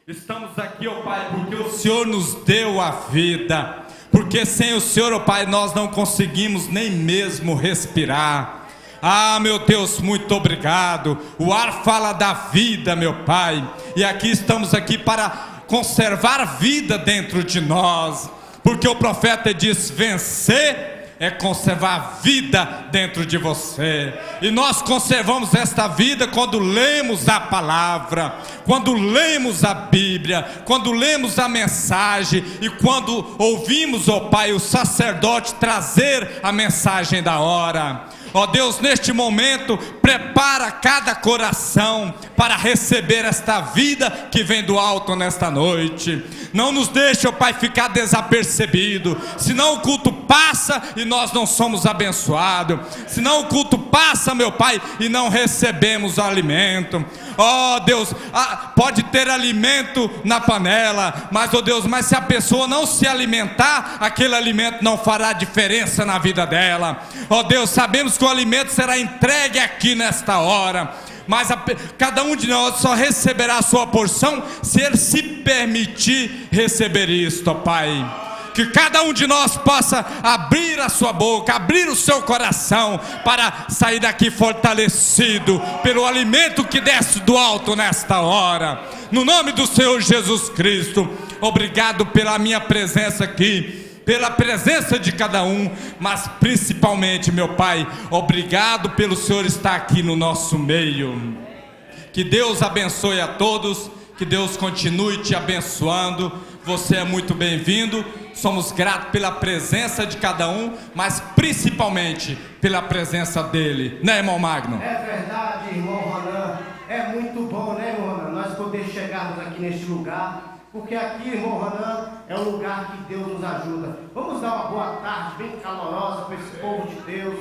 Estamos aqui, ó Pai, porque o Senhor nos deu a vida. Porque sem o Senhor, ó Pai, nós não conseguimos nem mesmo respirar. Ah, meu Deus, muito obrigado. O ar fala da vida, meu Pai. E aqui estamos aqui para conservar vida dentro de nós. Porque o profeta diz: vencer é conservar a vida dentro de você. E nós conservamos esta vida quando lemos a palavra, quando lemos a Bíblia, quando lemos a mensagem e quando ouvimos, ó Pai, o sacerdote trazer a mensagem da hora. Ó Deus, neste momento, prepara cada coração para receber esta vida que vem do alto nesta noite. Não nos deixe, ó Pai, ficar desapercebido, senão o culto passa e nós não somos abençoados, senão o culto passa, meu Pai, e não recebemos o alimento. Ó Deus, pode ter alimento na panela, mas, ó Deus, mas se a pessoa não se alimentar, aquele alimento não fará diferença na vida dela. Ó Deus, sabemos que o alimento será entregue aqui nesta hora, mas cada um de nós só receberá a sua porção se ele se permitir receber isto, ó Pai. Que cada um de nós possa abrir a sua boca, abrir o seu coração, para sair daqui fortalecido pelo alimento que desce do alto nesta hora. No nome do Senhor Jesus Cristo, obrigado pela minha presença aqui, pela presença de cada um, mas principalmente, meu Pai, obrigado pelo Senhor estar aqui no nosso meio. Que Deus abençoe a todos, que Deus continue te abençoando. Você é muito bem-vindo. Somos gratos pela presença de cada um, mas principalmente pela presença dele, né, irmão Magno? É verdade, irmão Ronan. É muito bom, né, irmão Ronan, nós poder chegarmos aqui neste lugar, porque aqui, irmão Ronan, é um lugar que Deus nos ajuda. Vamos dar uma boa tarde bem calorosa para esse povo de Deus,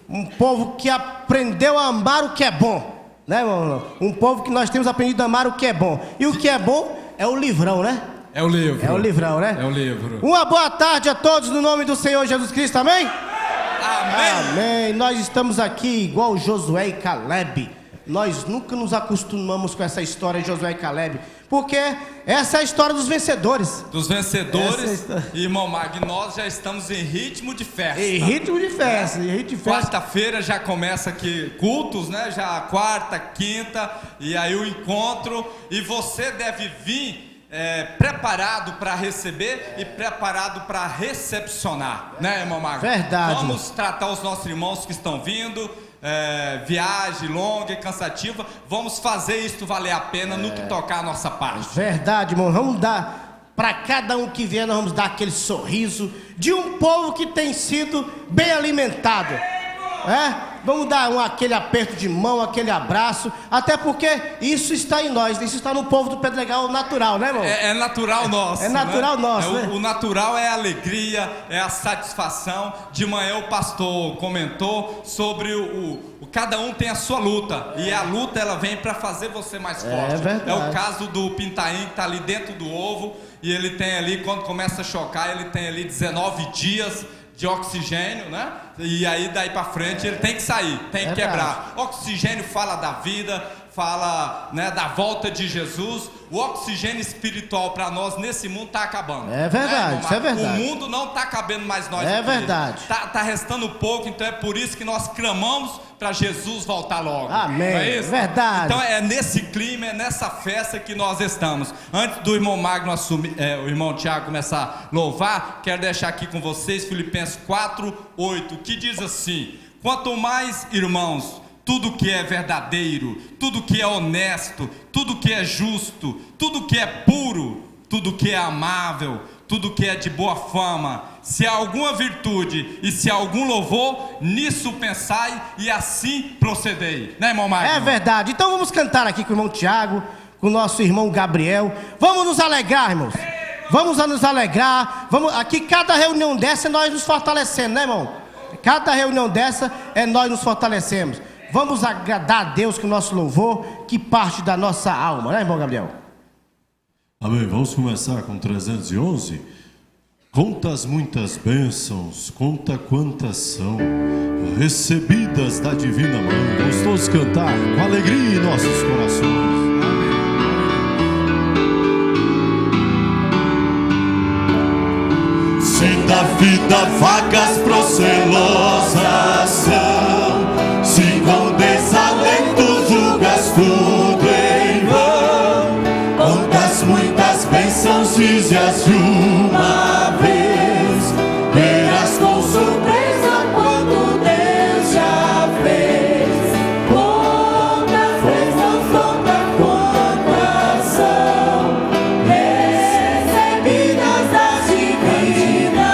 um povo que aprendeu a amar o que é bom, né, irmão Ronan? Um povo que nós temos aprendido a amar o que é bom, e o que é bom é o livrão, né? É o livro. É o livrão, né? É o livro. Uma boa tarde a todos no nome do Senhor Jesus Cristo, amém? Amém. Amém. Nós estamos aqui igual Josué e Caleb. Nós nunca nos acostumamos com essa história de Josué e Caleb, porque essa é a história dos vencedores. Dos vencedores, irmão Magno, nós já estamos em ritmo de festa. Em ritmo de festa, em ritmo de festa. Quarta-feira já começa aqui cultos, né? Já quarta, quinta, e aí o encontro. E você deve vir preparado para receber e preparado para recepcionar, né, irmão Magno? Verdade. Vamos tratar os nossos irmãos que estão vindo, viagem longa e cansativa. Vamos fazer isso valer a pena no que tocar a nossa parte. Verdade, irmão. Vamos dar para cada um que vier, nós vamos dar aquele sorriso de um povo que tem sido bem alimentado. Vamos dar aquele aperto de mão, aquele abraço, até porque isso está em nós, isso está no povo do Pedregal natural, né, irmão? É natural nosso. É natural, né? Nosso, né? né? O natural é a alegria, é a satisfação. De manhã o pastor comentou sobre cada um tem a sua luta, e a luta ela vem para fazer você mais forte. Verdade. É o caso do pintainho que está ali dentro do ovo, e ele tem ali, quando começa a chocar, ele tem ali 19 dias de oxigênio, né? E aí daí para frente ele tem que sair, tem que quebrar. Oxigênio fala da vida, fala, né, da volta de Jesus. O oxigênio espiritual para nós nesse mundo está acabando. É verdade, né, isso é verdade. O mundo não está cabendo mais nós. É aqui. Verdade. Tá restando pouco, então é por isso que nós clamamos para Jesus voltar logo. Amém. Não é isso? Verdade. Então é nesse clima, é nessa festa que nós estamos. Antes do irmão Magno assumir, o irmão Tiago começar a louvar, quero deixar aqui com vocês Filipenses 4:8, que diz assim: quanto mais, irmãos, tudo que é verdadeiro, tudo que é honesto, tudo que é justo, tudo que é puro, tudo que é amável, tudo que é de boa fama, se há alguma virtude e se há algum louvor, nisso pensai e assim procedei, né, irmão Magno? É verdade. Então vamos cantar aqui com o irmão Tiago, com o nosso irmão Gabriel. Vamos nos alegrar, irmãos. Vamos nos alegrar. Aqui cada reunião dessa é nós nos fortalecendo, né, irmão? Cada reunião dessa é nós nos fortalecemos. Vamos agradar a Deus com o nosso louvor, que parte da nossa alma, né, irmão Gabriel? Amém. Vamos começar com 311. Conta as muitas bênçãos, conta quantas são recebidas da divina mão. Vamos todos cantar com alegria em nossos corações. vida vagas procelosas são. Se com desalento julgas tudo em vão, quantas muitas bênçãos dize-as de uma vez, verás com surpresa quanto Deus já fez. Quantas bênçãos, quantas são recebidas da divina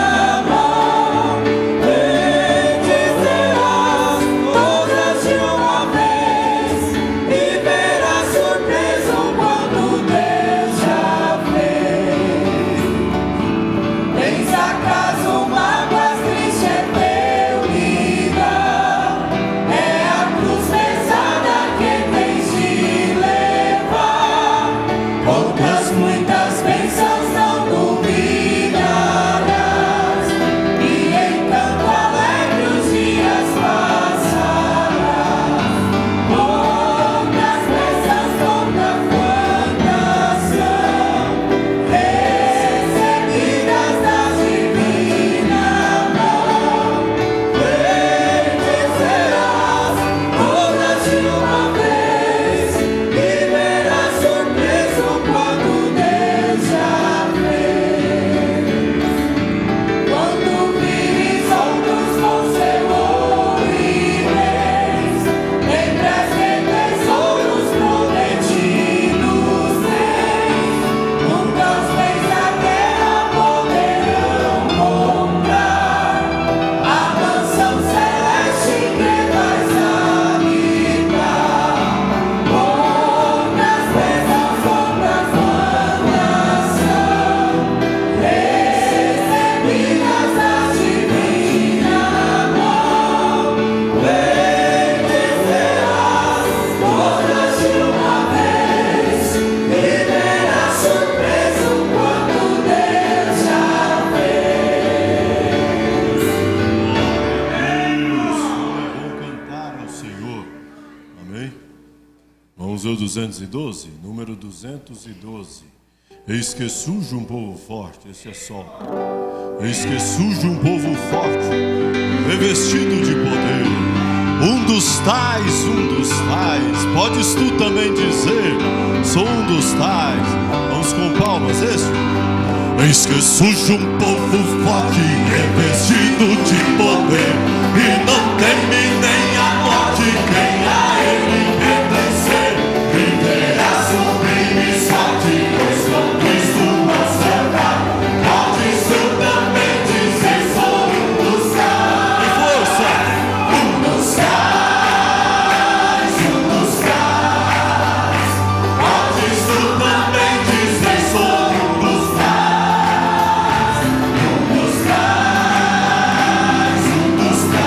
mão. Bendizeras todas de uma vez e verás surpresa o quanto Deus já fez. Tens acaso mágoas, triste é teu lidar, é a cruz pesada que tens de levar. Outras muitas bênçãos não duvidarás, e em canto alegre os dias passarás. Outras bênçãos, quantas são recebidas da divina mão. Bendizeras todas de uma vez e verás surpresa o quanto Deus já fez. Quando vires outros com seu ouro e bens, lembras que tesouros prometidos tens. Nunca os bens da terra poderão comprar a mansão celeste que vais habitar. Outras bênçãos, quantas são recebidas da divina mão. Bendizeras todas de uma vez e verás surpresa o quanto Deus já fez. Deus, como é bom cantar ao Senhor. Amém? Vamos ver o 212, número 212. Eis que surge um povo forte, esse é sol. Eis que surge um povo forte, revestido de poder. Um dos tais, podes tu também dizer, sou um dos tais. Vamos com palmas, esse? Eis que surge um povo forte, revestido de poder, e não teme nem a morte, quem a ele pertencer. Viverá sublime sorte, pois com Cristo não será. Podes tu também dizer, sou um dos tais. E força! Um dos tais, um dos tais. Podes tu também dizer, sou um dos tais. Um dos tais, um dos tais.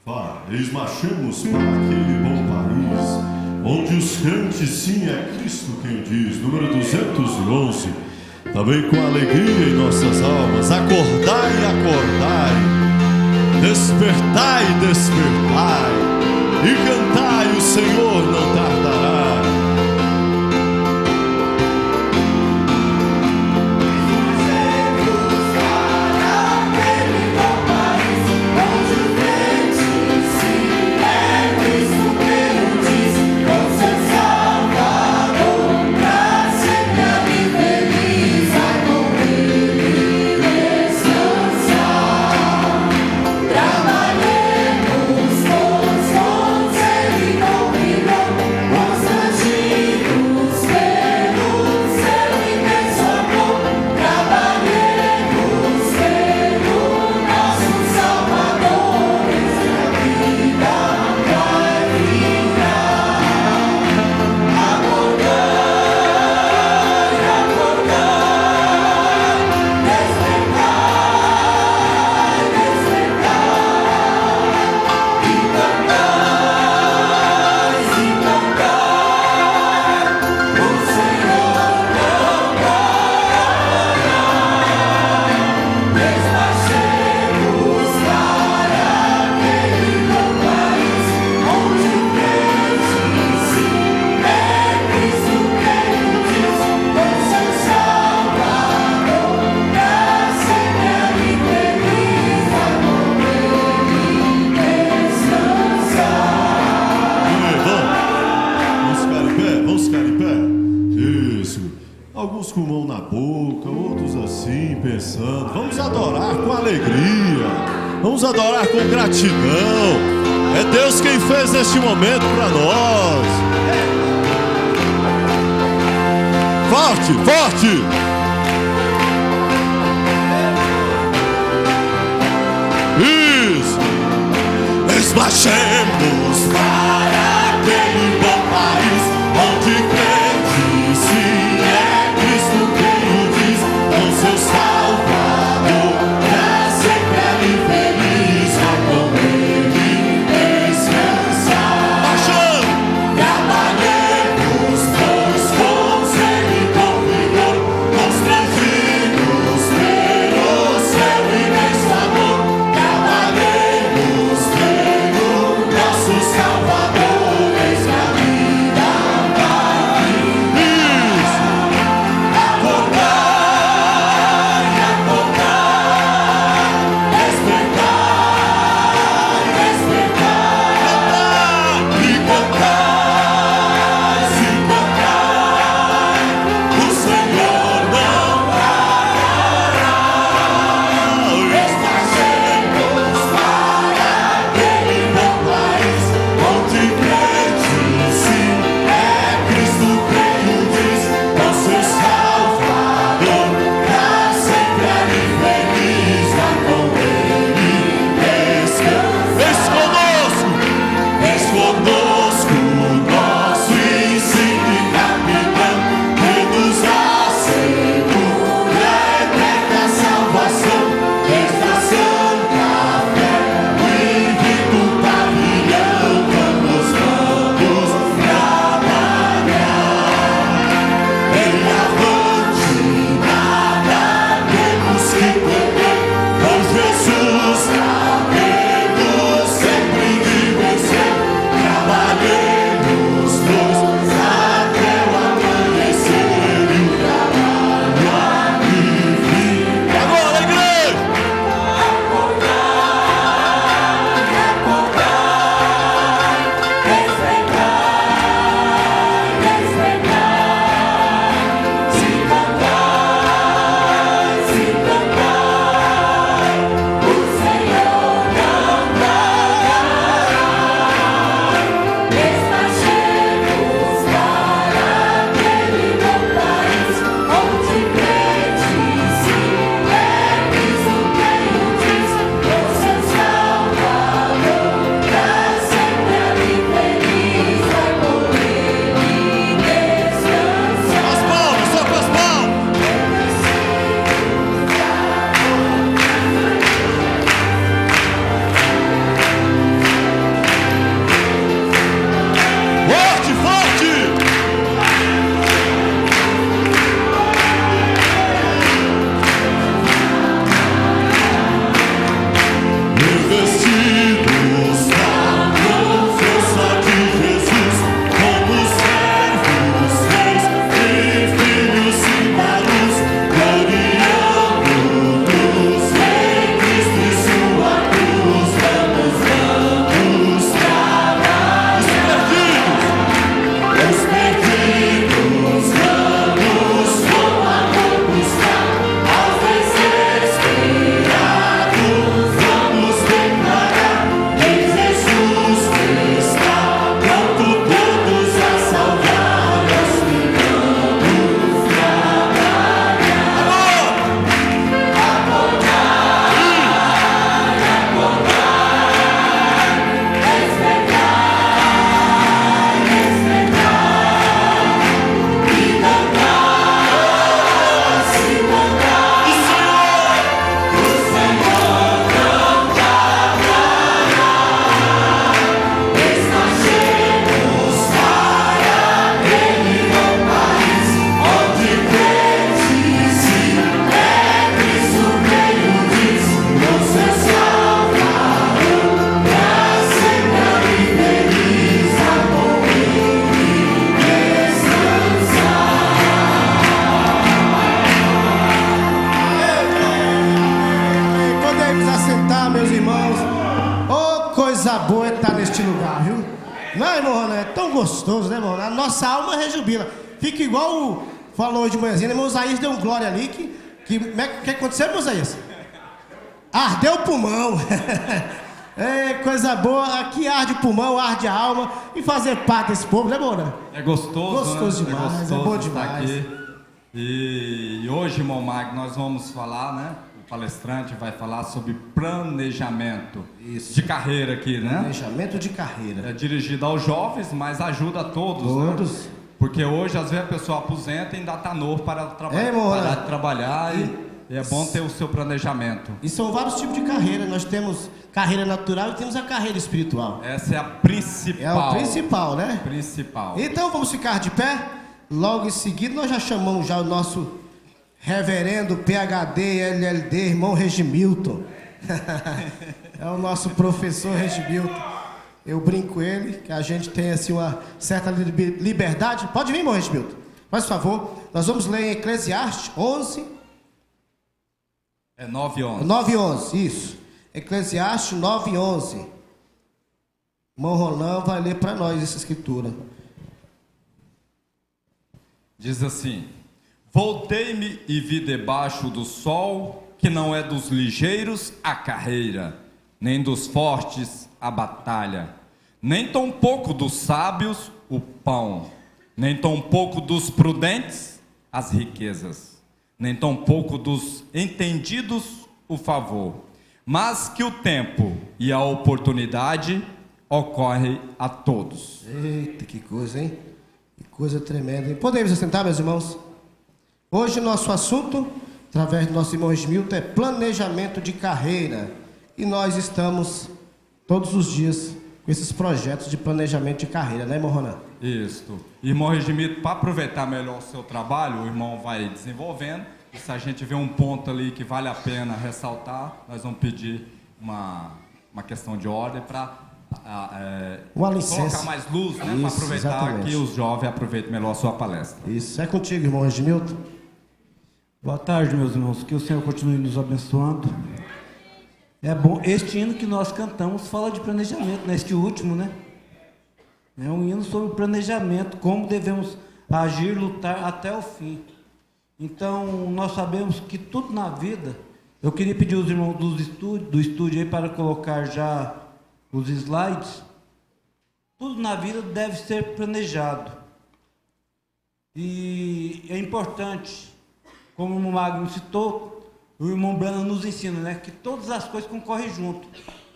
Pai, eis marchamos para aquele bom país, onde os crentes sim é Cristo quem diz. Número 211. Também com alegria em nossas almas, acordai, acordai, despertai, despertai, e cantai, o Senhor não tardará. Alguns com mão na boca, outros assim, pensando. Vamos adorar com alegria, vamos adorar com gratidão. É Deus quem fez este momento para nós. Forte, forte! Isso! Esmarchemos para aquele bom país, onde crentes sim é Cristo quem o diz, com seu Salvador, pra sempre ali feliz, vai com ele descansar. Marchando! Trabalhemos, pois fomos ele com vigor, constrangidos pelo seu imenso amor. Trabalhemos pelo nosso Salvador, eis que a neste lugar, viu? Não, irmão Ronan, é tão gostoso, né, irmão? A nossa alma rejubila. Fica igual falou hoje de manhãzinha, irmão Isaías deu um glória ali, o que aconteceu, irmão Isaías? Ardeu o pulmão. É coisa boa, aqui arde o pulmão, arde a alma, e fazer parte desse povo, né, Moura? É gostoso, Gostoso né? demais, é bom demais. Aqui. E hoje, irmão Mag, nós vamos falar, né? O palestrante vai falar sobre planejamento de carreira aqui, né? Planejamento de carreira. É dirigido aos jovens, mas ajuda a todos, Todos. né? Porque hoje, às vezes, a pessoa aposenta e ainda está novo para parar de trabalhar e é bom ter o seu planejamento. E são vários tipos de carreira. Nós temos carreira natural e temos a carreira espiritual. Essa é a principal. É o principal, né? Principal. Então vamos ficar de pé. Logo em seguida nós já chamamos já o nosso reverendo PhD, LLD, irmão Regimilton. É o nosso professor Regimilton. Eu brinco com ele, que a gente tem assim uma certa liberdade. Pode vir, irmão Regimilton. Faz favor. Nós vamos ler em Eclesiastes 11. É 9:11. 9:11, isso. Eclesiastes 9:11. Irmão Ronan vai ler para nós essa escritura. Diz assim: voltei-me e vi debaixo do sol que não é dos ligeiros a carreira, nem dos fortes a batalha, nem tampouco dos sábios o pão, nem tampouco dos prudentes as riquezas, nem tampouco dos entendidos o favor, mas que o tempo e a oportunidade ocorrem a todos. Eita, que coisa, hein? Que coisa tremenda, hein? Podemos assentar, meus irmãos? Hoje nosso assunto, através do nosso irmão Regimilton, é planejamento de carreira. E nós estamos todos os dias com esses projetos de planejamento de carreira, né, irmão Ronan? Isso. Irmão Regimilton, para aproveitar melhor o seu trabalho, o irmão vai desenvolvendo. E se a gente vê um ponto ali que vale a pena ressaltar, nós vamos pedir uma questão de ordem para colocar mais luz, né? Para aproveitar exatamente. Que os jovens aproveitem melhor a sua palestra. Isso. É contigo, irmão Regimilton. Boa tarde, meus irmãos. Que o Senhor continue nos abençoando. É bom. Este hino que nós cantamos fala de planejamento, né? Este último, né? É um hino sobre o planejamento, como devemos agir, lutar até o fim. Então, nós sabemos que tudo na vida... Eu queria pedir aos irmãos do estúdio aí para colocar já os slides. Tudo na vida deve ser planejado. E é importante, como o irmão Magno citou, o irmão Brana nos ensina, né, que todas as coisas concorrem junto.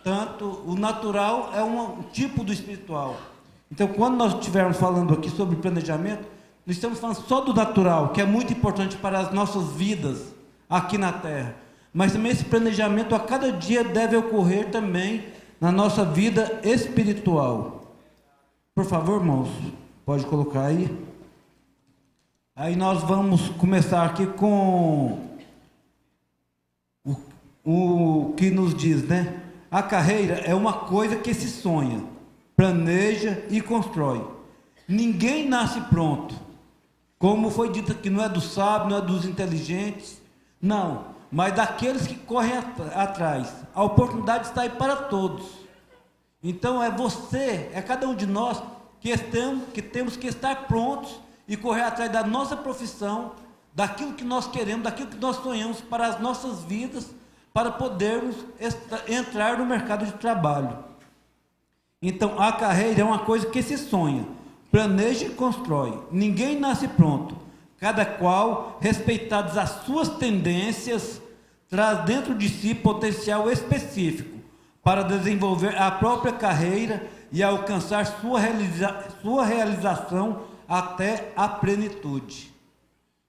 Tanto o natural é um tipo do espiritual. Então, quando nós estivermos falando aqui sobre planejamento, nós estamos falando só do natural, que é muito importante para as nossas vidas aqui na Terra. Mas também esse planejamento a cada dia deve ocorrer também na nossa vida espiritual. Por favor, irmãos, pode colocar aí. Aí nós vamos começar aqui com o que nos diz, né? A carreira é uma coisa que se sonha, planeja e constrói. Ninguém nasce pronto. Como foi dito aqui, não é do sábio, não é dos inteligentes, não, mas daqueles que correm atrás. A oportunidade está aí para todos. Então é você, é cada um de nós que temos que estar prontos e correr atrás da nossa profissão, daquilo que nós queremos, daquilo que nós sonhamos para as nossas vidas, para podermos entrar no mercado de trabalho. Então a carreira é uma coisa que se sonha, planeja e constrói. Ninguém nasce pronto. Cada qual, respeitadas as suas tendências, traz dentro de si potencial específico para desenvolver a própria carreira e alcançar sua realização até a plenitude.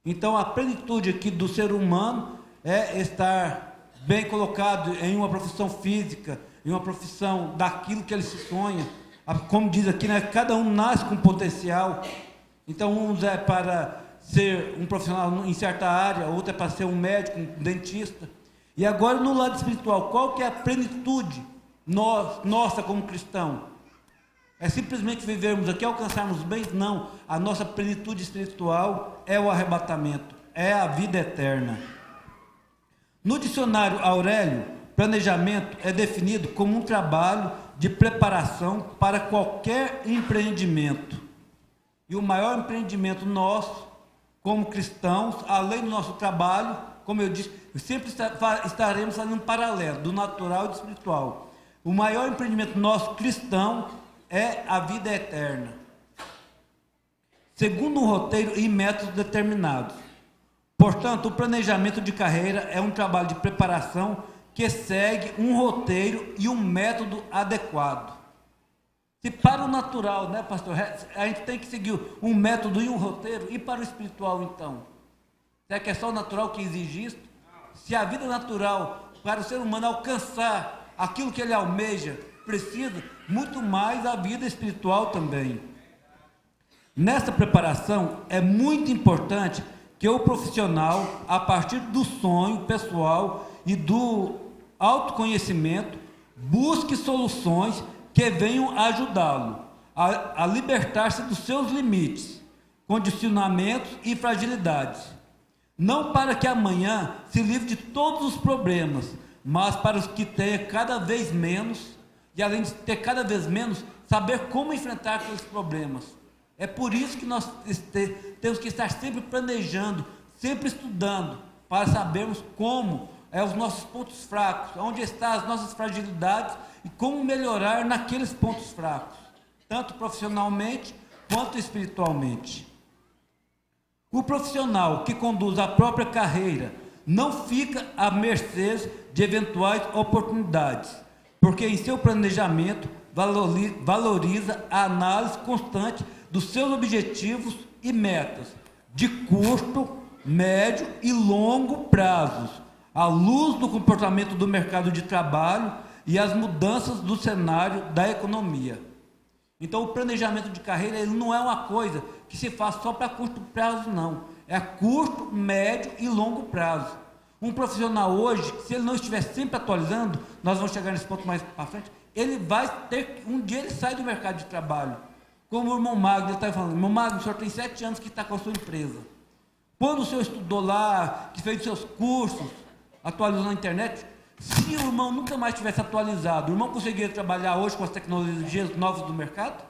Então, a plenitude aqui do ser humano é estar bem colocado em uma profissão física, em uma profissão daquilo que ele se sonha. Como diz aqui, né, cada um nasce com potencial. Então, uns é para ser um profissional em certa área, outro é para ser um médico, um dentista. E agora, no lado espiritual, qual que é a plenitude nossa como cristão? É simplesmente vivermos aqui, alcançarmos bens? Não. A nossa plenitude espiritual é o arrebatamento, é a vida eterna. No dicionário Aurélio, planejamento é definido como um trabalho de preparação para qualquer empreendimento. E o maior empreendimento nosso, como cristãos, além do nosso trabalho, como eu disse, sempre estaremos fazendo um paralelo do natural e do espiritual. O maior empreendimento nosso cristão é a vida eterna, segundo um roteiro e métodos determinados. Portanto, o planejamento de carreira é um trabalho de preparação que segue um roteiro e um método adequado. Se para o natural, né, pastor, a gente tem que seguir um método e um roteiro, e para o espiritual, então? Será que é só o natural que exige isso? Se a vida natural, para o ser humano alcançar aquilo que ele almeja, precisa, muito mais a vida espiritual também. Nessa preparação, é muito importante que o profissional, a partir do sonho pessoal e do autoconhecimento, busque soluções que venham ajudá-lo a libertar-se dos seus limites, condicionamentos e fragilidades. Não para que amanhã se livre de todos os problemas, mas para os que tenha cada vez menos, e além de ter cada vez menos, saber como enfrentar aqueles problemas. É por isso que nós temos que estar sempre planejando, sempre estudando, para sabermos como os nossos pontos fracos, onde estão as nossas fragilidades e como melhorar naqueles pontos fracos, tanto profissionalmente quanto espiritualmente. O profissional que conduz a própria carreira não fica à mercê de eventuais oportunidades, porque em seu planejamento valoriza a análise constante dos seus objetivos e metas, de curto, médio e longo prazos, à luz do comportamento do mercado de trabalho e as mudanças do cenário da economia. Então, o planejamento de carreira ele não é uma coisa que se faz só para curto prazo, não. É a curto, médio e longo prazo. Um profissional hoje, se ele não estiver sempre atualizando, nós vamos chegar nesse ponto mais para frente, ele vai ter, um dia ele sai do mercado de trabalho. Como o irmão Magno está falando, irmão Magno, o senhor tem 7 anos que está com a sua empresa. Quando o senhor estudou lá, que fez seus cursos, atualizou na internet, se o irmão nunca mais tivesse atualizado, o irmão conseguiria trabalhar hoje com as tecnologias novas do mercado?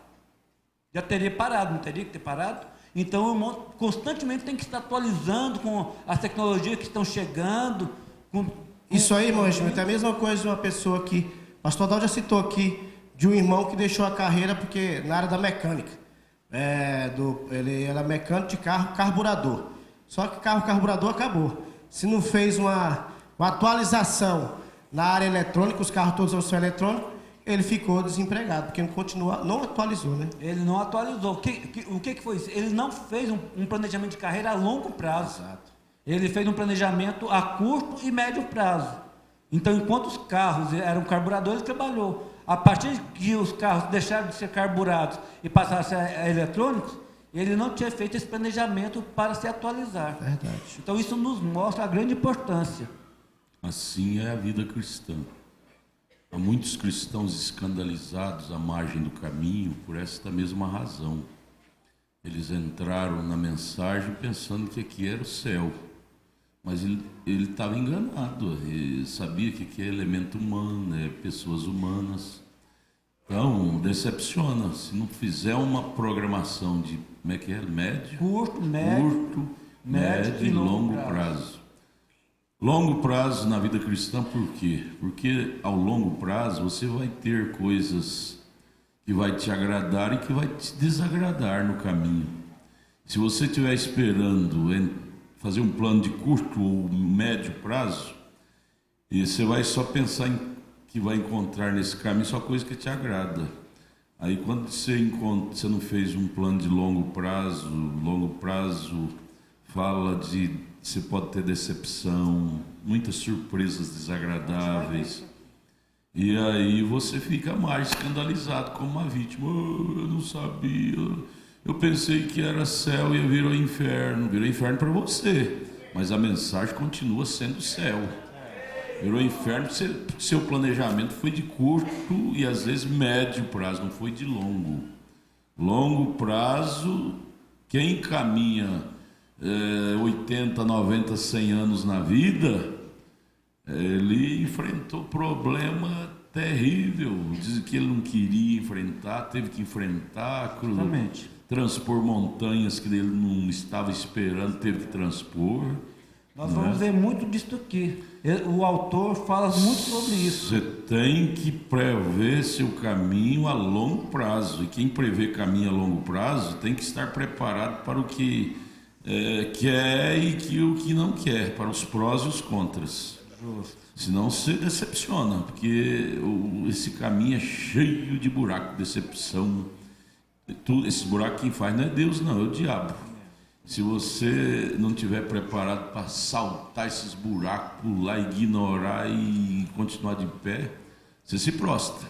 Já teria parado, não teria que ter parado? Então o irmão constantemente tem que estar atualizando com as tecnologias que estão chegando. Isso aí, irmão, é a mesma coisa de uma pessoa que, o pastor Adal já citou aqui, de um irmão que deixou a carreira porque na área da mecânica. Ele era mecânico de carro carburador. Só que carro carburador acabou. Se não fez uma atualização na área eletrônica, os carros todos são eletrônicos, ele ficou desempregado, porque não atualizou, né? Ele não atualizou. O que foi isso? Ele não fez um planejamento de carreira a longo prazo. Exato. Ele fez um planejamento a curto e médio prazo. Então, enquanto os carros eram carburadores, ele trabalhou. A partir que os carros deixaram de ser carburados e passaram a ser eletrônicos, ele não tinha feito esse planejamento para se atualizar. Verdade. Então, isso nos mostra a grande importância. Assim é a vida cristã. Há muitos cristãos escandalizados à margem do caminho por esta mesma razão. Eles entraram na mensagem pensando que aqui era o céu, mas ele estava enganado. Ele sabia que aqui é elemento humano, é pessoas humanas. Então, decepciona. Se não fizer uma programação de, como é que é? Médio? Curto, médio e longo prazo. Longo prazo na vida cristã, por quê? Porque ao longo prazo você vai ter coisas que vai te agradar e que vai te desagradar no caminho. Se você estiver esperando fazer um plano de curto ou médio prazo, e você vai só pensar que vai encontrar nesse caminho só coisa que te agrada. Aí quando você não fez um plano de longo prazo fala de você pode ter decepção, muitas surpresas desagradáveis. E aí você fica mais escandalizado como uma vítima. Oh, eu não sabia. Eu pensei que era céu e virou inferno. Virou inferno para você, mas a mensagem continua sendo céu. Virou inferno porque seu planejamento foi de curto e às vezes médio prazo, não foi de longo. Longo prazo, quem caminha 80, 90, 100 anos na vida, Ele enfrentou problema terrível. Diz que ele não queria enfrentar, teve que enfrentar, Exatamente. transpor montanhas que ele não estava esperando, teve que transpor. Nós vamos ver muito disso aqui. O autor fala muito sobre isso. Você tem que prever seu caminho a longo prazo. E quem prevê caminho a longo prazo tem que estar preparado para o que quer e o que não quer, para os prós e os contras. Justo. Senão você decepciona, porque esse caminho é cheio de buraco, decepção. Esse buraco quem faz não é Deus, não, é o diabo. Se você não estiver preparado para saltar esses buracos, pular, ignorar e continuar de pé, você se prostra.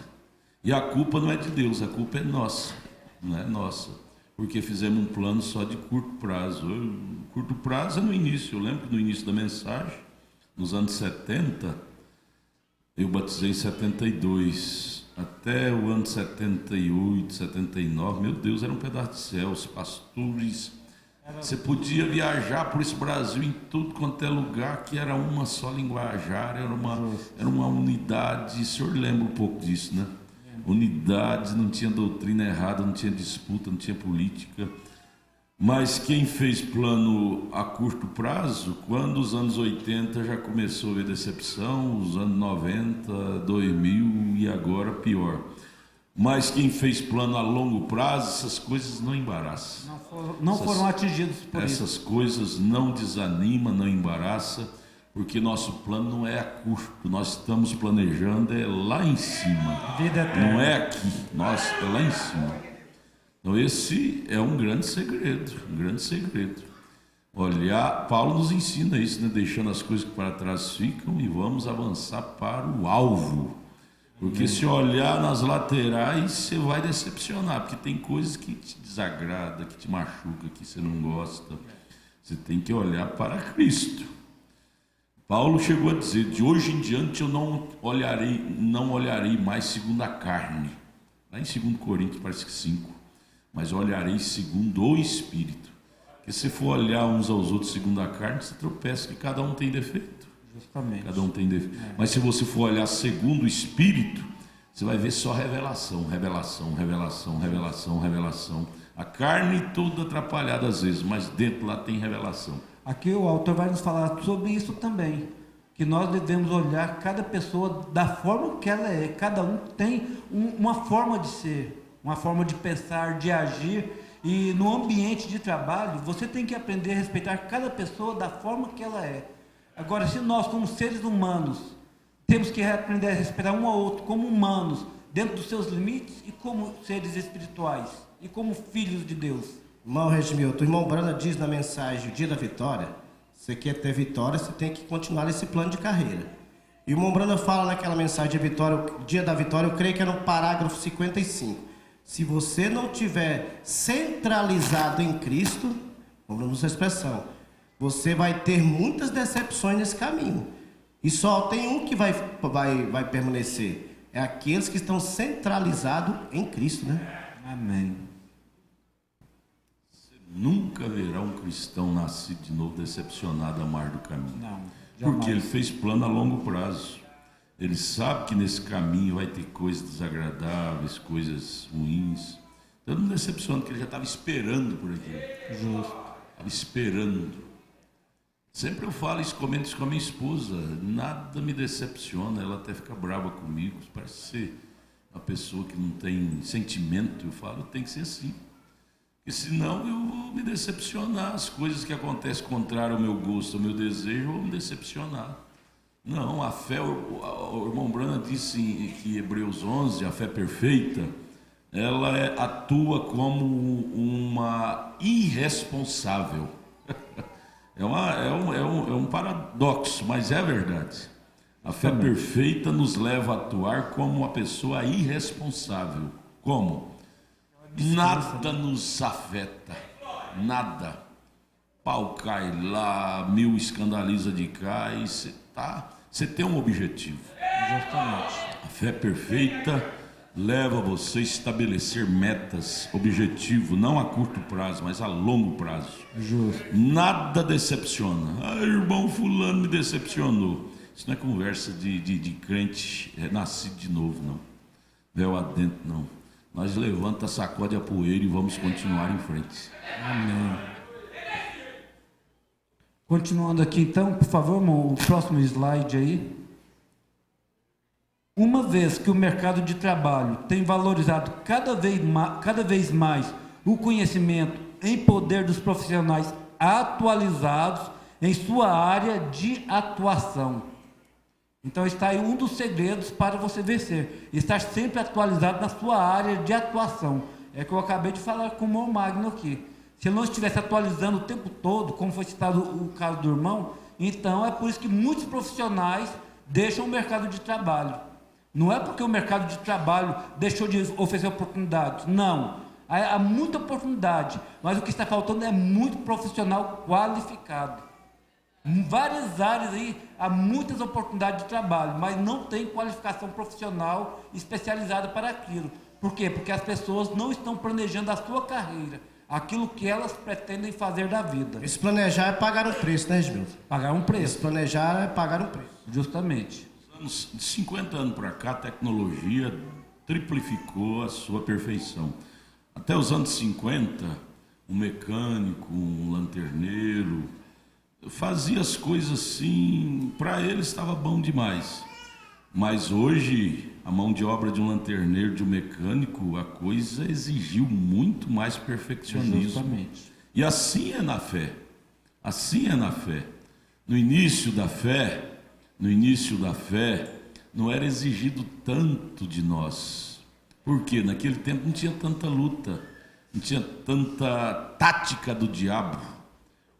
E a culpa não é de Deus, a culpa é nossa, não é nossa. Porque fizemos um plano só de curto prazo. Curto prazo é no início. Eu lembro que no início da mensagem, nos anos 70, eu batizei em 72. Até o ano 78, 79, meu Deus, era um pedaço de céu. Os pastores... Você podia viajar por esse Brasil em tudo quanto é lugar, que era uma só linguajar, era uma unidade. O senhor lembra um pouco disso, né? Unidade, não tinha doutrina errada, não tinha disputa, não tinha política. Mas quem fez plano a curto prazo, quando os anos 80 já começou a ver decepção, os anos 90, 2000 e agora pior. Mas quem fez plano a longo prazo, essas coisas não embaraçam. Não foram atingidos por isso. Essas coisas não desanimam, não embaraçam, porque nosso plano não é a curto. Nós estamos planejando lá em cima. Vida eterna. Não é aqui, é lá em cima. Então esse é um grande segredo, um grande segredo. Olhar, Paulo nos ensina isso, né? Deixando as coisas que para trás ficam e vamos avançar para o alvo. Porque se olhar nas laterais, você vai decepcionar, porque tem coisas que te desagradam, que te machucam, que você não gosta. Você tem que olhar para Cristo. Paulo chegou a dizer, de hoje em diante eu não olharei mais segundo a carne. Lá em 2 Coríntios, parece que 5. Mas olharei segundo o Espírito. Porque se for olhar uns aos outros segundo a carne, você tropeça, que cada um tem defeito. Justamente. Cada um tem defeito. Mas se você for olhar segundo o Espírito, você vai ver só revelação, revelação, revelação, revelação, revelação. A carne toda atrapalhada às vezes, mas dentro lá tem revelação. Aqui o autor vai nos falar sobre isso também, que nós devemos olhar cada pessoa da forma que ela é. Cada um tem uma forma de ser, uma forma de pensar, de agir. E no ambiente de trabalho, você tem que aprender a respeitar cada pessoa da forma que ela é. Agora, se nós, como seres humanos, temos que aprender a respeitar um ao outro como humanos, dentro dos seus limites, e como seres espirituais, e como filhos de Deus. Irmão Regimilton, o irmão Brana diz na mensagem, o dia da vitória, você quer ter vitória, você tem que continuar esse plano de carreira. E o irmão Brana fala naquela mensagem de vitória, o dia da vitória, eu creio que era no parágrafo 55. Se você não tiver centralizado em Cristo, vamos usar a expressão, você vai ter muitas decepções nesse caminho. E só tem um que vai permanecer. É aqueles que estão centralizados em Cristo, né? Amém. Você nunca verá um cristão nascido de novo decepcionado à mar do caminho. Não, jamais. Porque ele fez plano a longo prazo. Ele sabe que nesse caminho vai ter coisas desagradáveis, coisas ruins. Então não decepciona, porque ele já estava esperando por aquilo. Justo. Estava esperando. Sempre eu falo isso com a minha esposa, nada me decepciona, ela até fica brava comigo, parece ser uma pessoa que não tem sentimento. Eu falo, tem que ser assim, porque senão eu vou me decepcionar, as coisas que acontecem contrário ao meu gosto, ao meu desejo, vão me decepcionar. Não, a fé, o irmão Brana disse que Hebreus 11, a fé perfeita, ela atua como uma irresponsável. É um paradoxo, mas é verdade. A fé perfeita nos leva a atuar como uma pessoa irresponsável. Como? Nada nos afeta. Nada. Pau cai lá, 1000 escandaliza de cá e você tem um objetivo. Justamente. A fé perfeita leva você a estabelecer metas, objetivo, não a curto prazo, mas a longo prazo. Justo. Nada decepciona. Ah, irmão fulano me decepcionou. Isso não é conversa de crente nascido de novo, não. Véu adentro, não. Nós levanta, sacode a poeira e vamos continuar em frente. Amém. Continuando aqui então, por favor, irmão, o próximo slide aí. Uma vez que o mercado de trabalho tem valorizado cada vez mais o conhecimento em poder dos profissionais atualizados em sua área de atuação. Então está aí um dos segredos para você vencer, estar sempre atualizado na sua área de atuação. É que eu acabei de falar com o irmão Magno aqui. Se ele não estivesse atualizando o tempo todo, como foi citado o caso do irmão, então é por isso que muitos profissionais deixam o mercado de trabalho. Não é porque o mercado de trabalho deixou de oferecer oportunidades, não. Há muita oportunidade, mas o que está faltando é muito profissional qualificado. Em várias áreas aí há muitas oportunidades de trabalho, mas não tem qualificação profissional especializada para aquilo. Por quê? Porque as pessoas não estão planejando a sua carreira, aquilo que elas pretendem fazer da vida. Esse planejar é pagar um preço, né, Gilberto? Pagar um Esse preço, planejar é pagar um preço. justamente. De 50 anos para cá, a tecnologia triplificou a sua perfeição. Até os anos 50, um mecânico, um lanterneiro, fazia as coisas assim, para ele estava bom demais. Mas hoje, a mão de obra de um lanterneiro, de um mecânico, a coisa exigiu muito mais perfeccionismo. Justamente. E assim é na fé. Assim é na fé. No início da fé, não era exigido tanto de nós. Por quê? Naquele tempo não tinha tanta luta, não tinha tanta tática do diabo.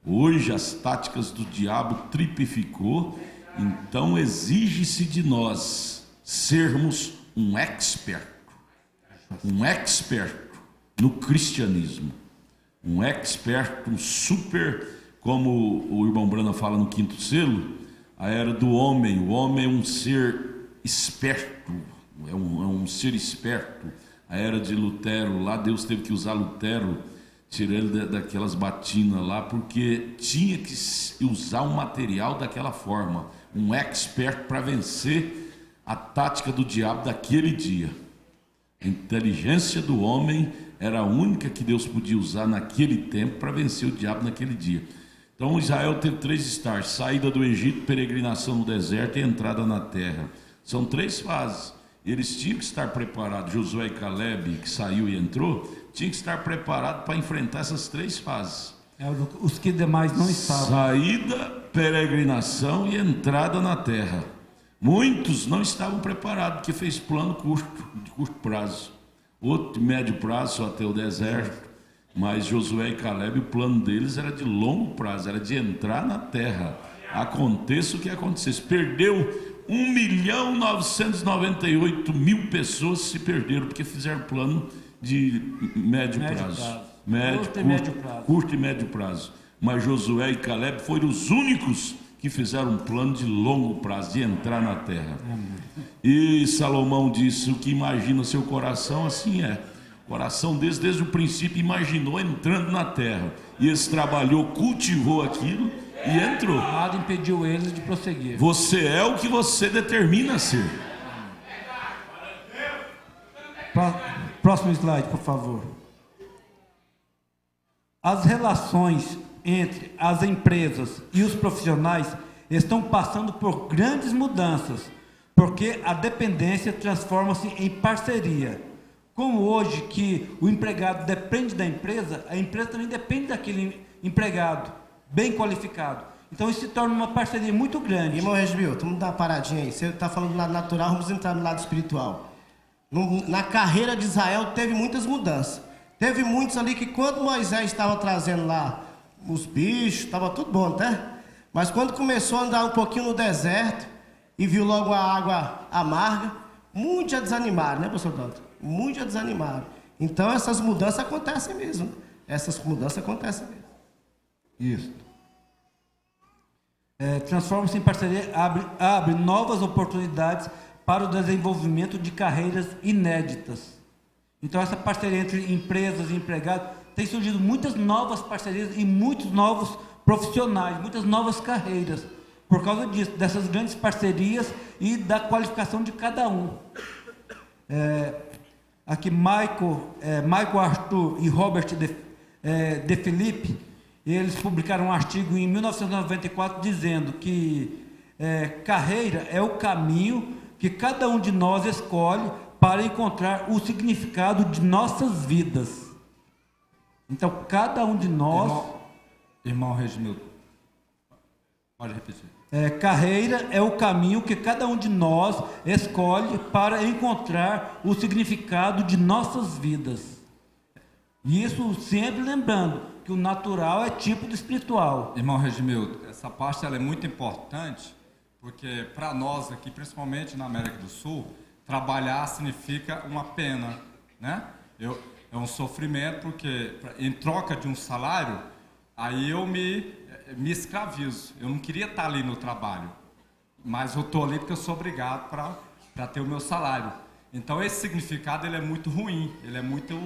Hoje as táticas do diabo triplificou, então exige-se de nós sermos um expert no cristianismo, um expert, um super, como o irmão Brana fala no quinto selo, a era do homem. O homem é um ser esperto, é um ser esperto. A era de Lutero, lá Deus teve que usar Lutero, tirar ele daquelas batinas lá, porque tinha que usar um material daquela forma, um expert para vencer a tática do diabo daquele dia. A inteligência do homem era a única que Deus podia usar naquele tempo para vencer o diabo naquele dia. Então Israel teve 3 estágios: saída do Egito, peregrinação no deserto e entrada na terra. São 3 fases. Eles tinham que estar preparados. Josué e Caleb, que saiu e entrou, tinham que estar preparados para enfrentar essas 3 fases. Os que demais não estavam. Saída, peregrinação e entrada na terra. Muitos não estavam preparados, porque fez plano de curto prazo. Outro de médio prazo, só até o deserto. Mas Josué e Caleb, o plano deles era de longo prazo, era de entrar na terra. Aconteça o que acontecesse. Perdeu 1.998.000 pessoas, se perderam, porque fizeram plano de médio prazo. Curto e médio prazo. Mas Josué e Caleb foram os únicos que fizeram um plano de longo prazo, de entrar na terra. E Salomão disse: o que imagina seu coração, assim é. O coração deles, desde o princípio, imaginou entrando na terra. E eles trabalhou, cultivou aquilo e entrou. Nada impediu eles de prosseguir. Você é o que você determina ser. Próximo slide, por favor. As relações entre as empresas e os profissionais estão passando por grandes mudanças, porque a dependência transforma-se em parceria. Como hoje que o empregado depende da empresa, a empresa também depende daquele empregado bem qualificado. Então isso se torna uma parceria muito grande. Irmão Regibil, vamos dar uma paradinha aí. Você está falando do lado natural, vamos entrar no lado espiritual. Na carreira de Israel teve muitas mudanças. Teve muitos ali que quando Moisés estava trazendo lá os bichos, estava tudo bom, tá? Mas quando começou a andar um pouquinho no deserto e viu logo a água amarga, muitos já desanimaram, né, pastor Dalton? Muitos já desanimaram. Então essas mudanças acontecem mesmo. Essas mudanças acontecem mesmo. Isso. Transforma-se em parceria, abre novas oportunidades para o desenvolvimento de carreiras inéditas. Então essa parceria entre empresas e empregados tem surgido muitas novas parcerias e muitos novos profissionais, muitas novas carreiras. por causa disso, dessas grandes parcerias e da qualificação de cada um. Aqui Michael Arthur e Robert de Philippe, eles publicaram um artigo em 1994 dizendo que carreira é o caminho que cada um de nós escolhe para encontrar o significado de nossas vidas. Então, cada um de nós... Irmão Regimildo, pode repetir. Carreira é o caminho que cada um de nós escolhe para encontrar o significado de nossas vidas. Isso sempre lembrando que o natural é tipo do espiritual. Irmão Regimildo, essa parte ela é muito importante, porque para nós aqui, principalmente na América do Sul, trabalhar significa uma pena, né? É um sofrimento, porque em troca de um salário, aí eu me escravizo. Eu não queria estar ali no trabalho, mas eu estou ali porque eu sou obrigado para ter o meu salário. Então esse significado ele é muito ruim, ele é muito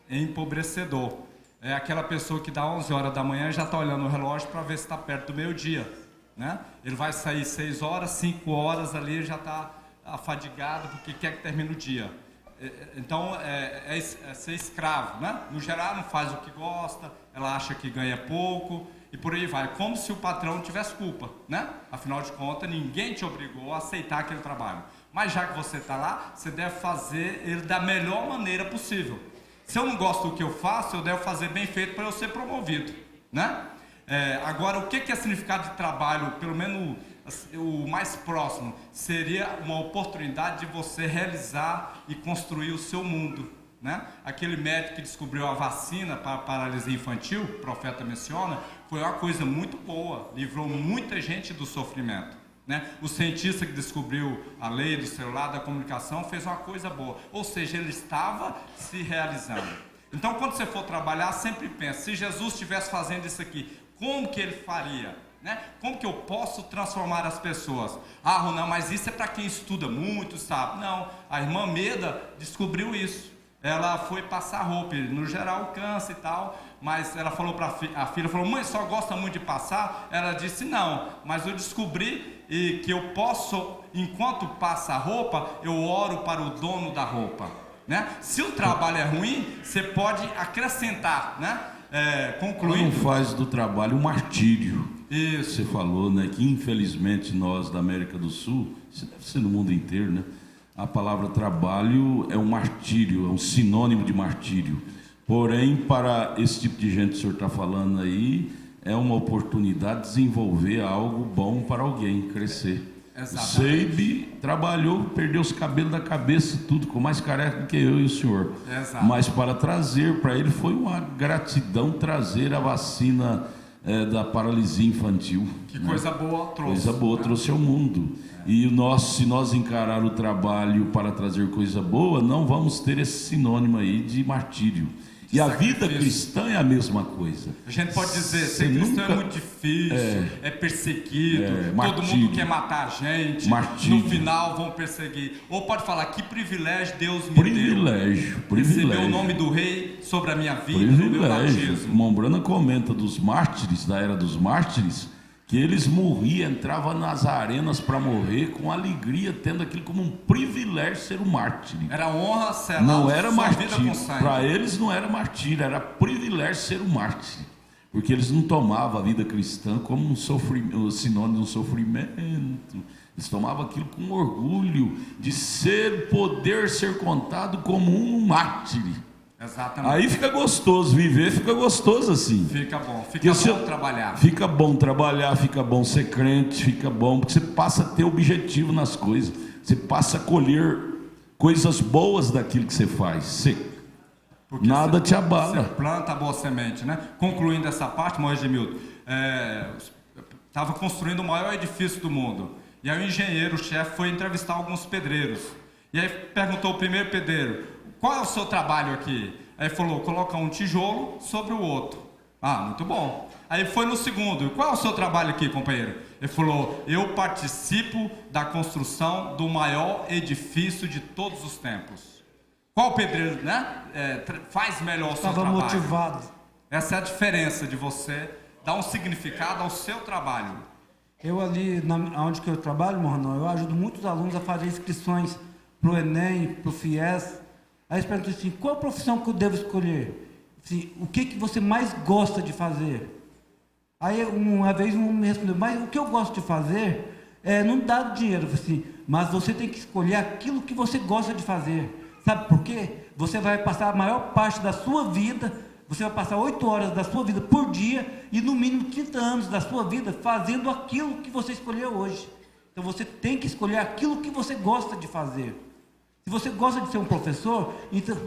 empobrecedor. É aquela pessoa que dá 11 horas da manhã e já está olhando o relógio para ver se está perto do meio-dia, né? Ele vai sair 6 horas, 5 horas ali, já está afadigado porque quer que termine o dia. Então é ser escravo, né? No geral não faz o que gosta, ela acha que ganha pouco e por aí vai, como se o patrão tivesse culpa, né? Afinal de contas, ninguém te obrigou a aceitar aquele trabalho, mas já que você está lá, você deve fazer ele da melhor maneira possível. Se eu não gosto do que eu faço, eu devo fazer bem feito para eu ser promovido, né? Agora, o que é significado de trabalho, pelo menos o mais próximo, seria uma oportunidade de você realizar e construir o seu mundo, né? Aquele médico que descobriu a vacina para a paralisia infantil, o profeta menciona, foi uma coisa muito boa, livrou muita gente do sofrimento, né? O cientista que descobriu a lei do celular, da comunicação, fez uma coisa boa, ou seja, ele estava se realizando. Então, quando você for trabalhar, sempre pense, se Jesus estivesse fazendo isso aqui, como que ele faria? Né? Como que eu posso transformar as pessoas? Ah, Ronan, mas isso é para quem estuda muito, sabe? Não, a irmã Meda descobriu isso. Ela foi passar roupa, no geral cansa e tal, mas ela falou para a filha, falou, mãe, só gosta muito de passar? Ela disse, não, mas eu descobri que eu posso, enquanto passa a roupa, eu oro para o dono da roupa, né? Se o trabalho é ruim, você pode acrescentar, né? Concluindo. Não faz do trabalho um martírio. Isso. Você falou, né, que infelizmente nós da América do Sul, isso deve ser no mundo inteiro, né? A palavra trabalho é um martírio, é um sinônimo de martírio. Porém, para esse tipo de gente que o senhor está falando aí, é uma oportunidade de desenvolver algo bom para alguém crescer. Exatamente. O Seibe trabalhou, perdeu os cabelos da cabeça, tudo, com mais careca do que eu e o senhor. Exato. Mas para trazer, para ele foi uma gratidão trazer a vacina da paralisia infantil. Que né? coisa boa trouxe. Coisa boa, né? trouxe ao mundo. E se nós encarar o trabalho para trazer coisa boa, não vamos ter esse sinônimo aí de martírio. E a vida cristã é a mesma coisa. A gente pode dizer, ser cristão é muito difícil, é perseguido, todo mundo quer matar a gente, no final vão perseguir. Ou pode falar, que privilégio Deus me deu. Receber o nome do rei sobre a minha vida, no meu batismo. Mombrana comenta dos mártires, da era dos mártires, que eles morriam, entravam nas arenas para morrer com alegria, tendo aquilo como um privilégio ser um mártir. Era honra, selar não era sua vida com martírio. sangue. Para eles não era martírio, era privilégio ser um mártir. Porque eles não tomavam a vida cristã como um sinônimo de um sofrimento. Eles tomavam aquilo com orgulho de poder ser contado como um mártir. Exatamente. Aí fica gostoso, viver fica gostoso assim. Fica bom trabalhar. Fica bom trabalhar, fica bom ser crente, fica bom, porque você passa a ter objetivo nas coisas. Você passa a colher coisas boas daquilo que você faz. Nada te abala. Você planta a boa semente, né? Concluindo essa parte, Moisés Gemildo, estava construindo o maior edifício do mundo. E aí o engenheiro, o chefe, foi entrevistar alguns pedreiros. E aí perguntou ao primeiro pedreiro, qual é o seu trabalho aqui? Aí falou, coloca um tijolo sobre o outro. Ah, muito bom. Aí foi no segundo, qual é o seu trabalho aqui, companheiro? Ele falou, eu participo da construção do maior edifício de todos os tempos. Qual pedreiro, né? Faz melhor o seu trabalho? Estava motivado. Essa é a diferença de você dar um significado ao seu trabalho. Eu ali, onde que eu trabalho, Mornão, eu ajudo muitos alunos a fazer inscrições para o Enem, para o FIES. Aí eles perguntam assim, qual profissão que eu devo escolher? Assim, o que você mais gosta de fazer? Aí uma vez um me respondeu, mas o que eu gosto de fazer é não dar dinheiro. Eu falei assim, mas você tem que escolher aquilo que você gosta de fazer. Sabe por quê? Você vai passar a maior parte da sua vida, você vai passar 8 horas da sua vida por dia e no mínimo 30 anos da sua vida fazendo aquilo que você escolheu hoje. Então você tem que escolher aquilo que você gosta de fazer. Se você gosta de ser um professor, então,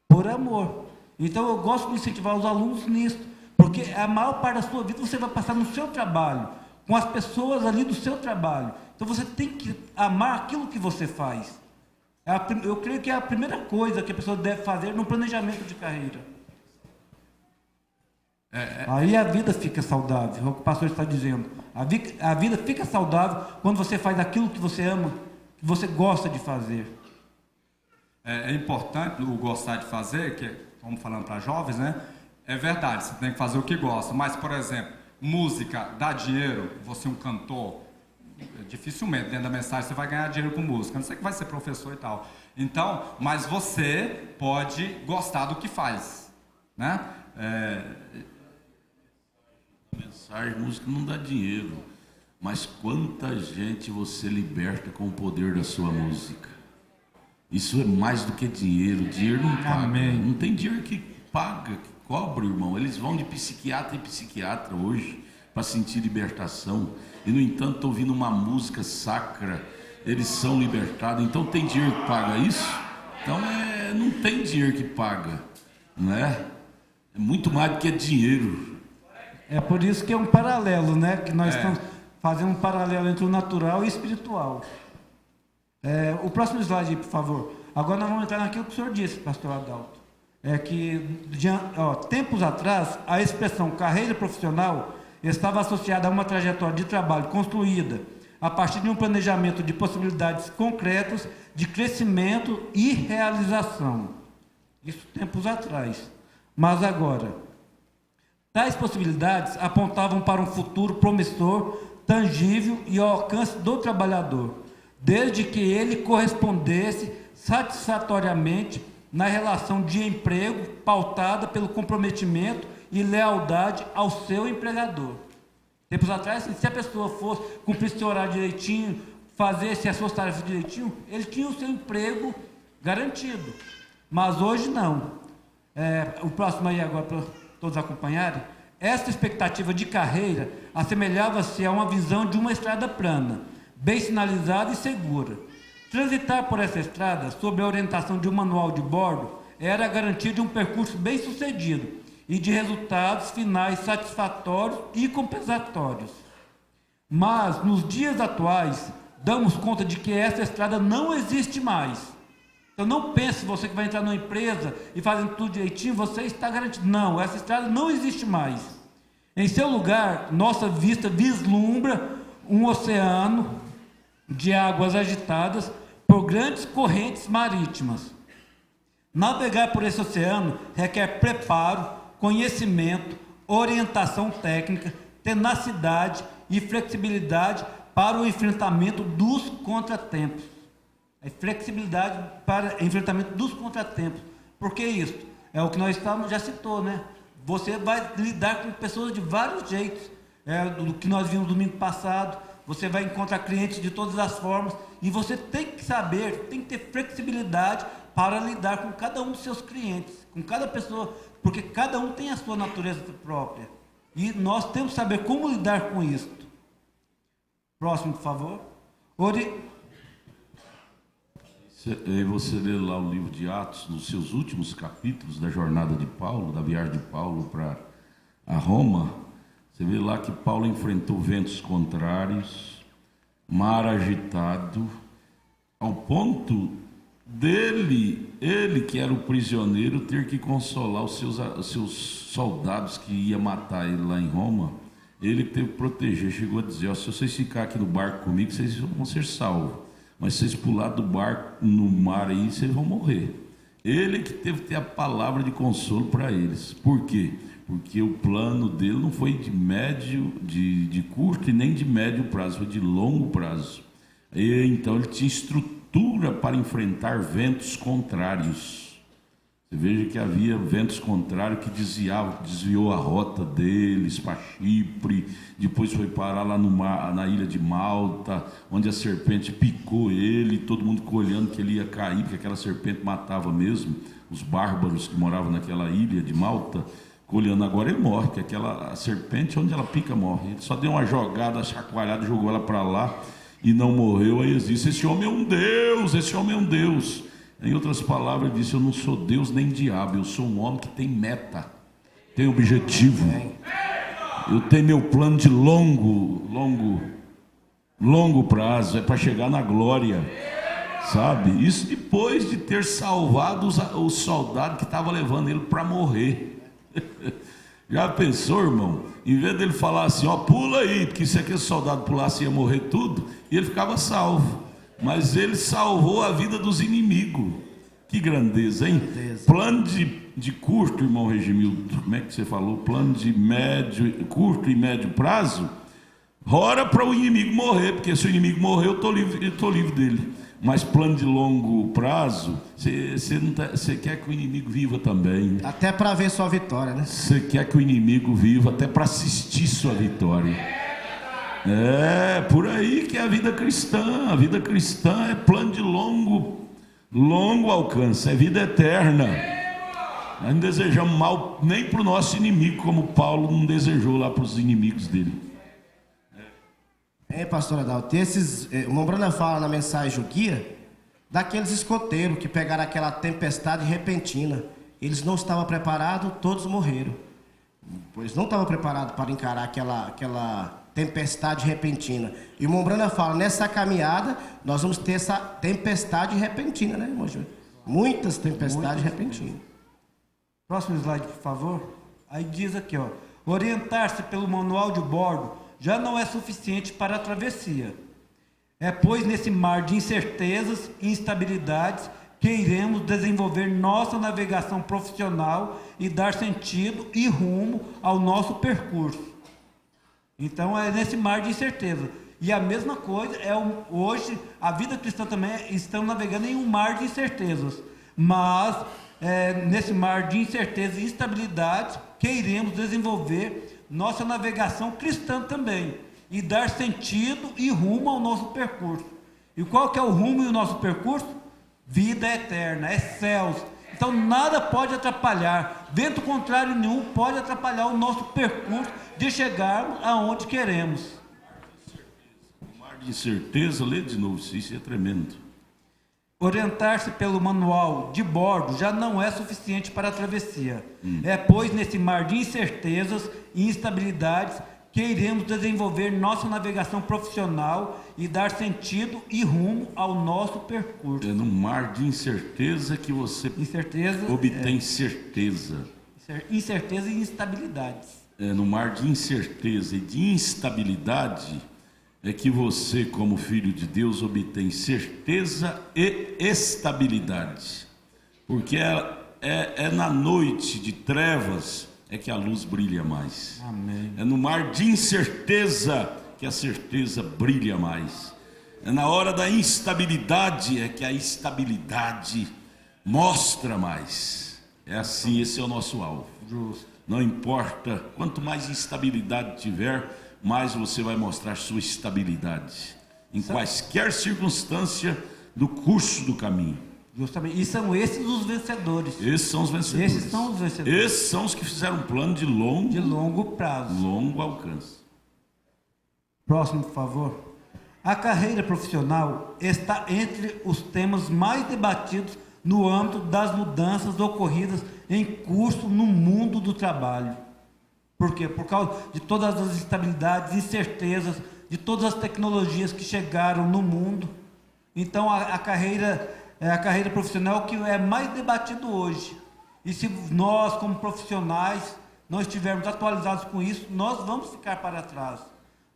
por amor. Então eu gosto de incentivar os alunos nisso, porque a maior parte da sua vida você vai passar no seu trabalho, com as pessoas ali do seu trabalho. Então você tem que amar aquilo que você faz. Eu creio que é a primeira coisa que a pessoa deve fazer no planejamento de carreira. Aí a vida fica saudável, é o que o pastor está dizendo. A vida fica saudável quando você faz aquilo que você ama, que você gosta de fazer. É importante o gostar de fazer, que estamos falando para jovens, né? É verdade, você tem que fazer o que gosta. Mas, por exemplo, música dá dinheiro, você é um cantor, dificilmente dentro da mensagem você vai ganhar dinheiro com música, a não ser que vai ser professor e tal. Então, mas você pode gostar do que faz, né? Mensagem, música não dá dinheiro, mas quanta gente você liberta com o poder da sua música. Isso é mais do que dinheiro. Dinheiro não paga. Amém. Não tem dinheiro que paga, que cobra, irmão. Eles vão de psiquiatra em psiquiatra hoje para sentir libertação. E, no entanto, estou ouvindo uma música sacra. Eles são libertados. Então, tem dinheiro que paga isso? Então, não tem dinheiro que paga. Não é? É muito mais do que dinheiro. É por isso que é um paralelo, né? Que nós estamos fazendo um paralelo entre o natural e o espiritual. O próximo slide aí, por favor. Agora nós vamos entrar naquilo que o senhor disse, pastor Adalto. É que, tempos atrás, a expressão carreira profissional estava associada a uma trajetória de trabalho construída a partir de um planejamento de possibilidades concretas de crescimento e realização. Isso tempos atrás. Mas agora, tais possibilidades apontavam para um futuro promissor, tangível e ao alcance do trabalhador, desde que ele correspondesse satisfatoriamente na relação de emprego pautada pelo comprometimento e lealdade ao seu empregador. Tempos atrás, se a pessoa fosse cumprir seu horário direitinho, fazer as suas tarefas direitinho, ele tinha o seu emprego garantido. Mas hoje não. O próximo aí agora para todos acompanharem. Essa expectativa de carreira assemelhava-se a uma visão de uma estrada plana, bem sinalizada e segura. Transitar por essa estrada, sob a orientação de um manual de bordo, era a garantia de um percurso bem sucedido e de resultados finais satisfatórios e compensatórios. Mas, nos dias atuais, damos conta de que essa estrada não existe mais. Então não pense, você que vai entrar numa empresa e fazendo tudo direitinho, você está garantido. Não, essa estrada não existe mais. Em seu lugar, nossa vista vislumbra um oceano de águas agitadas por grandes correntes marítimas. Navegar por esse oceano requer preparo, conhecimento, orientação técnica, tenacidade e flexibilidade para o enfrentamento dos contratempos. Flexibilidade para enfrentamento dos contratempos. Por que isso? É o que nós já citou, né? Você vai lidar com pessoas de vários jeitos. Do que nós vimos domingo passado. Você vai encontrar clientes de todas as formas. E você tem que saber, tem que ter flexibilidade para lidar com cada um dos seus clientes, com cada pessoa, porque cada um tem a sua natureza própria. E nós temos que saber como lidar com isso. Próximo, por favor. Você lê lá o livro de Atos, nos seus últimos capítulos da jornada de Paulo, da viagem de Paulo para Roma, você vê lá que Paulo enfrentou ventos contrários, mar agitado, ao ponto dele, ele que era o prisioneiro, ter que consolar os seus soldados que ia matar ele lá em Roma. Ele que teve que proteger, chegou a dizer: se vocês ficarem aqui no barco comigo, vocês vão ser salvos. Mas se vocês pular do barco no mar aí, vocês vão morrer. Ele que teve que ter a palavra de consolo para eles. Por quê? Porque o plano dele não foi de curto e nem de médio prazo, foi de longo prazo. E, então ele tinha estrutura para enfrentar ventos contrários. Você veja que havia ventos contrários que desviou a rota deles para Chipre, depois foi parar lá no mar, na ilha de Malta, onde a serpente picou ele, todo mundo ficou olhando que ele ia cair, porque aquela serpente matava mesmo os bárbaros que moravam naquela ilha de Malta. Ficou olhando, agora ele morre, porque a serpente, onde ela pica, morre. Ele só deu uma jogada, chacoalhada, jogou ela para lá e não morreu. Aí eles disseram: esse homem é um Deus, esse homem é um Deus. Em outras palavras, ele disse: eu não sou Deus nem diabo, eu sou um homem que tem meta, tem objetivo. Eu tenho meu plano de longo prazo, é para chegar na glória, sabe? Isso depois de ter salvado os soldados que estavam levando ele para morrer. Já pensou, irmão? Em vez dele falar assim: ó, pula aí, porque se aquele soldado pulasse ia morrer tudo, e ele ficava salvo. Mas ele salvou a vida dos inimigos. Que grandeza, hein? Plano de curto, irmão Regimildo, como é que você falou? Plano de curto e médio prazo. Ora para o inimigo morrer, porque se o inimigo morrer, eu estou livre dele. Mas plano de longo prazo, você quer que o inimigo viva também. Até para ver sua vitória, né? Você quer que o inimigo viva até para assistir sua vitória. É por aí que é a vida cristã. A vida cristã é plano de longo alcance, é vida eterna. Nós não desejamos mal nem para o nosso inimigo, como Paulo não desejou lá para os inimigos dele. Pastor Adalto, o Mombrana fala na mensagem o guia daqueles escoteiros que pegaram aquela tempestade repentina. Eles não estavam preparados, todos morreram. Pois não estavam preparados para encarar aquela tempestade repentina. E o Mombrana fala: nessa caminhada nós vamos ter essa tempestade repentina, né, irmão Júlio? Muitas tempestades repentinas. Próximo slide, por favor. Aí diz aqui, ó: orientar-se pelo manual de bordo já não é suficiente para a travessia. É, pois, nesse mar de incertezas e instabilidades que iremos desenvolver nossa navegação profissional e dar sentido e rumo ao nosso percurso. Então é nesse mar de incerteza. E a mesma coisa hoje a vida cristã também estamos navegando em um mar de incertezas. Mas nesse mar de incerteza e instabilidade que iremos desenvolver nossa navegação cristã também e dar sentido e rumo ao nosso percurso. E qual que é o rumo e o nosso percurso? Vida eterna, é céus. Então nada pode atrapalhar, vento contrário nenhum pode atrapalhar o nosso percurso de chegarmos aonde queremos. O mar de incerteza, lê de novo, isso é tremendo. Orientar-se pelo manual de bordo já não é suficiente para a travessia. É, pois, nesse mar de incertezas e instabilidades que iremos desenvolver nossa navegação profissional e dar sentido e rumo ao nosso percurso. É no mar de incerteza que você obtém certeza. Incerteza e instabilidades. É no mar de incerteza e de instabilidade é que você, como filho de Deus, obtém certeza e estabilidade. Porque é na noite de trevas é que a luz brilha mais. Amém. É no mar de incerteza que a certeza brilha mais. É na hora da instabilidade é que a estabilidade mostra mais. É assim, esse é o nosso alvo. Justo. Não importa, quanto mais instabilidade tiver, mais você vai mostrar sua estabilidade. Em quaisquer circunstância do curso do caminho. Justamente. E são esses os vencedores. Esses são os vencedores. Esses são os vencedores. Esses são os que fizeram um plano de longo prazo. Longo alcance. Próximo, por favor. A carreira profissional está entre os temas mais debatidos no âmbito das mudanças ocorridas em curso no mundo do trabalho. Por quê? Por causa de todas as instabilidades, incertezas, de todas as tecnologias que chegaram no mundo. Então a carreira profissional que é mais debatido hoje. E se nós, como profissionais, não estivermos atualizados com isso, nós vamos ficar para trás.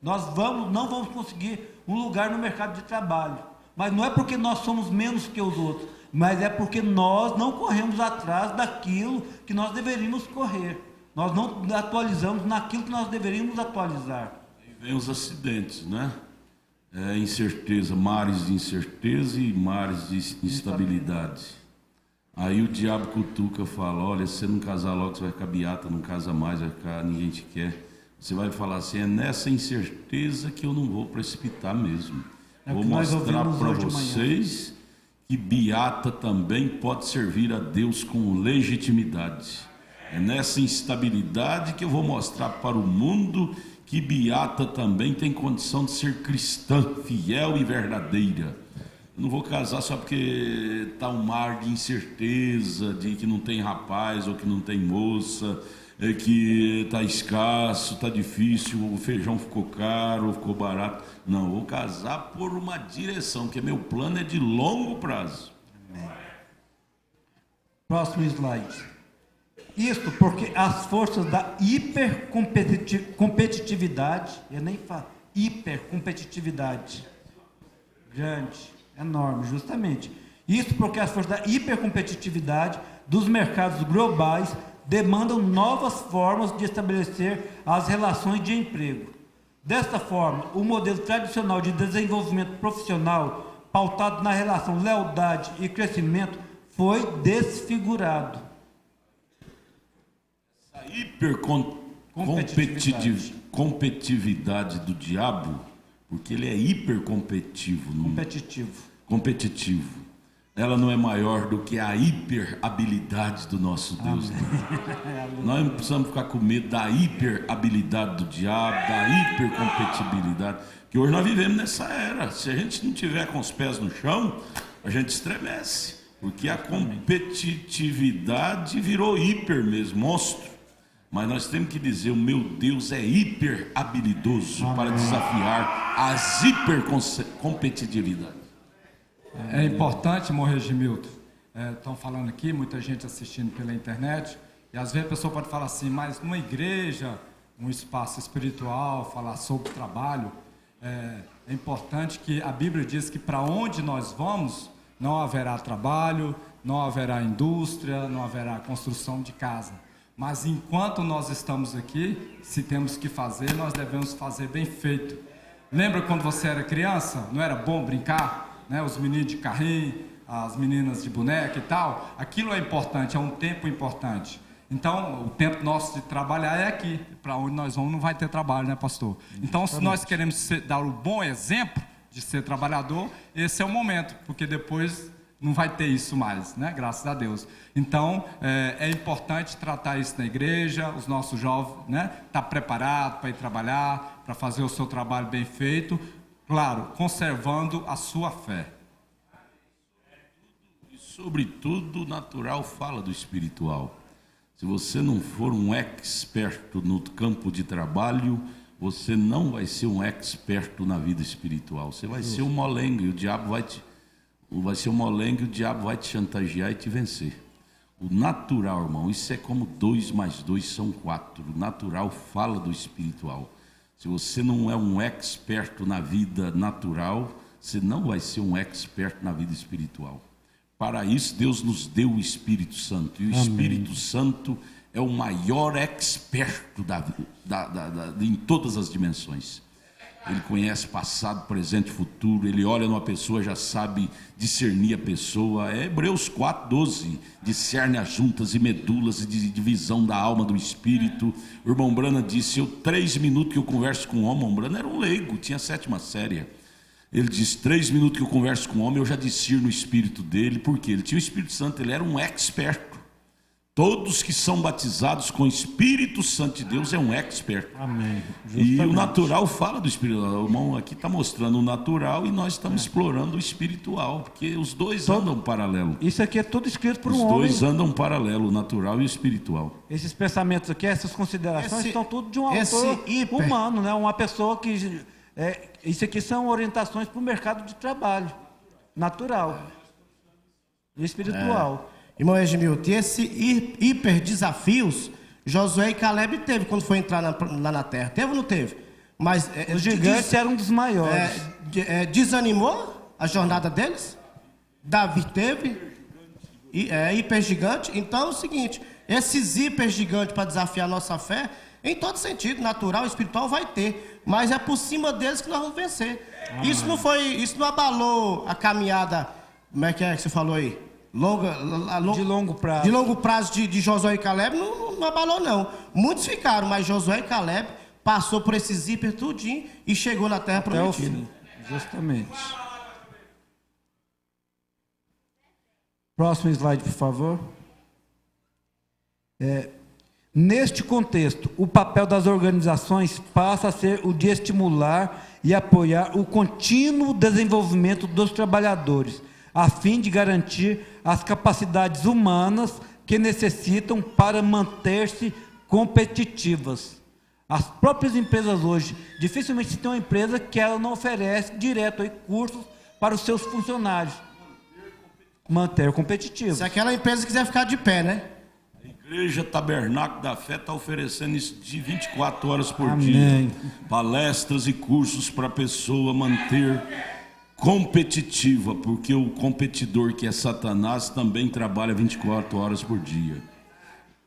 Nós não vamos conseguir um lugar no mercado de trabalho. Mas não é porque nós somos menos que os outros, mas é porque nós não corremos atrás daquilo que nós deveríamos correr. Nós não atualizamos naquilo que nós deveríamos atualizar. Aí vem os acidentes, né? Incerteza, mares de incerteza e mares de instabilidade. Aí o diabo cutuca, fala: olha, se você não casar logo, você vai ficar beata, não casa mais, vai ficar, ninguém te quer. Você vai falar assim: é nessa incerteza que eu não vou precipitar mesmo. Vou mostrar para vocês que beata também pode servir a Deus com legitimidade. É nessa instabilidade que eu vou mostrar para o mundo que beata também tem condição de ser cristã, fiel e verdadeira. Eu não vou casar só porque está um mar de incerteza, de que não tem rapaz ou que não tem moça, que está escasso, está difícil, o feijão ficou caro, ficou barato. Não, eu vou casar por uma direção, porque meu plano é de longo prazo. Próximo slide. Isto porque as forças da hipercompetitividade, eu nem falo, hipercompetitividade, grande, enorme, justamente. Isso porque as forças da hipercompetitividade dos mercados globais demandam novas formas de estabelecer as relações de emprego. Desta forma, o modelo tradicional de desenvolvimento profissional, pautado na relação lealdade e crescimento, foi desfigurado. A hipercompetitividade do diabo, porque ele é hipercompetitivo. Competitivo. Ela não é maior do que a hiperhabilidade do nosso Deus. Nós não precisamos ficar com medo da hiperhabilidade do diabo, da hipercompetibilidade, que hoje nós vivemos nessa era. Se a gente não tiver com os pés no chão, a gente estremece, porque a competitividade virou hiper mesmo, monstro. Mas nós temos que dizer: o meu Deus é hiper habilidoso para desafiar as hipercompetitividades. É importante, irmão Regimilton, estão falando aqui, muita gente assistindo pela internet, e às vezes a pessoa pode falar assim: mas numa igreja, um espaço espiritual, falar sobre trabalho, é importante que a Bíblia diz que para onde nós vamos, não haverá trabalho, não haverá indústria, não haverá construção de casa. Mas enquanto nós estamos aqui, se temos que fazer, nós devemos fazer bem feito. Lembra quando você era criança? Não era bom brincar? Né? Os meninos de carrinho, as meninas de boneca e tal. Aquilo é importante, é um tempo importante. Então, o tempo nosso de trabalhar é aqui. Para onde nós vamos não vai ter trabalho, né, pastor? Então, se nós queremos dar um bom exemplo de ser trabalhador, esse é o momento, porque depois não vai ter isso mais, né? Graças a Deus. Então, é importante tratar isso na igreja, os nossos jovens, né? Tá preparado para ir trabalhar, para fazer o seu trabalho bem feito, claro, conservando a sua fé. E sobretudo, o natural fala do espiritual. Se você não for um experto no campo de trabalho, você não vai ser um experto na vida espiritual. Você vai ser um molengo e o diabo vai te chantagear e te vencer. O natural, irmão, isso é como 2 mais 2 são 4. O natural fala do espiritual. Se você não é um experto na vida natural, você não vai ser um experto na vida espiritual. Para isso, Deus nos deu o Espírito Santo. E o Espírito Santo é o maior experto em todas as dimensões. Ele conhece passado, presente e futuro. Ele olha numa pessoa, já sabe discernir a pessoa. É Hebreus 4:12. Discerne as juntas e medulas e divisão da alma do espírito. O irmão Brana disse: 3 minutos que eu converso com o homem. O irmão Brana era um leigo, tinha 7ª série. Ele disse: 3 minutos que eu converso com o homem, eu já discerno o espírito dele. Por quê? Ele tinha o Espírito Santo, ele era um experto. Todos que são batizados com o Espírito Santo de Deus é um expert. Amém. E o natural fala do espiritual. O irmão aqui está mostrando o natural e nós estamos explorando o espiritual, porque os dois andam paralelo. Isso aqui é tudo escrito por um homem. Os dois andam paralelo, o natural e o espiritual. Esses pensamentos aqui, essas considerações estão tudo de um autor humano, né? Uma pessoa que... isso aqui são orientações para o mercado de trabalho, natural e espiritual. Irmão Regimilton, esse hiper desafios, Josué e Caleb teve quando foi entrar lá na terra. Teve ou não teve? Mas os gigantes eram um dos maiores. Desanimou a jornada deles? Davi teve? Hiper gigante? Então é o seguinte, Esse zíper gigante para desafiar a nossa fé, em todo sentido, natural, espiritual, vai ter. Mas é por cima deles que nós vamos vencer. Isso não abalou a caminhada, como é que você falou aí? De longo prazo. De longo prazo de Josué e Caleb, não abalou não. Muitos ficaram, mas Josué e Caleb passou por esse zíper tudinho e chegou na terra prometida. Justamente. Próximo slide, por favor. Neste contexto, o papel das organizações passa a ser o de estimular e apoiar o contínuo desenvolvimento dos trabalhadores, a fim de garantir as capacidades humanas que necessitam para manter-se competitivas. As próprias empresas hoje, dificilmente tem uma empresa que ela não oferece direto aí cursos para os seus funcionários. Manter competitivo. Se aquela empresa quiser ficar de pé, né? A Igreja Tabernáculo da Fé está oferecendo isso de 24 horas por Amém. dia. Palestras e cursos para a pessoa manter competitiva, porque o competidor, que é Satanás, também trabalha 24 horas por dia.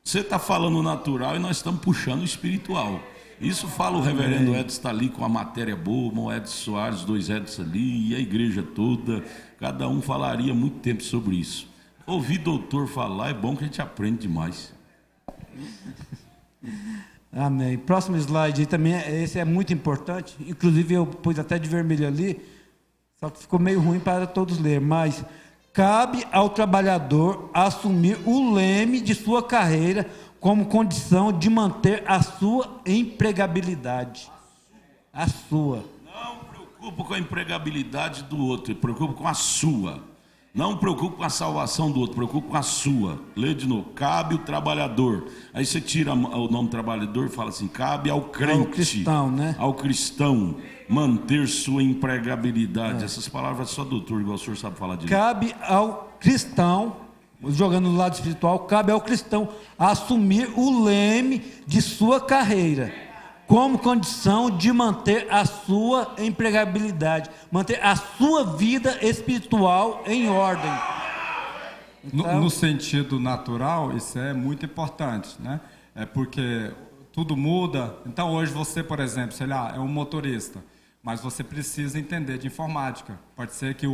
Você está falando natural e nós estamos puxando o espiritual. Isso fala o reverendo Edson está ali com a matéria boa, o Edson Soares, 2 Edson ali, e a igreja toda. Cada um falaria muito tempo sobre isso. Ouvir doutor falar é bom, que a gente aprende demais. Amém. Próximo slide aí também, esse é muito importante. Inclusive eu pus até de vermelho ali, só que ficou meio ruim para todos ler. Mas cabe ao trabalhador assumir o leme de sua carreira como condição de manter a sua empregabilidade. A sua. Não preocupe com a empregabilidade do outro, preocupe com a sua. Não preocupe com a salvação do outro, preocupe com a sua. Lê de novo, cabe o trabalhador. Aí você tira o nome trabalhador e fala assim, cabe ao crente, ao cristão, né? Ao cristão, manter sua empregabilidade. Essas palavras só doutor, igual o senhor sabe falar direito. Cabe ao cristão, jogando no lado espiritual, cabe ao cristão assumir o leme de sua carreira, como condição de manter a sua empregabilidade, manter a sua vida espiritual em ordem. Então, No sentido natural, isso é muito importante, né? É porque tudo muda. Então hoje você, por exemplo, sei lá, é um motorista, mas você precisa entender de informática. Pode ser que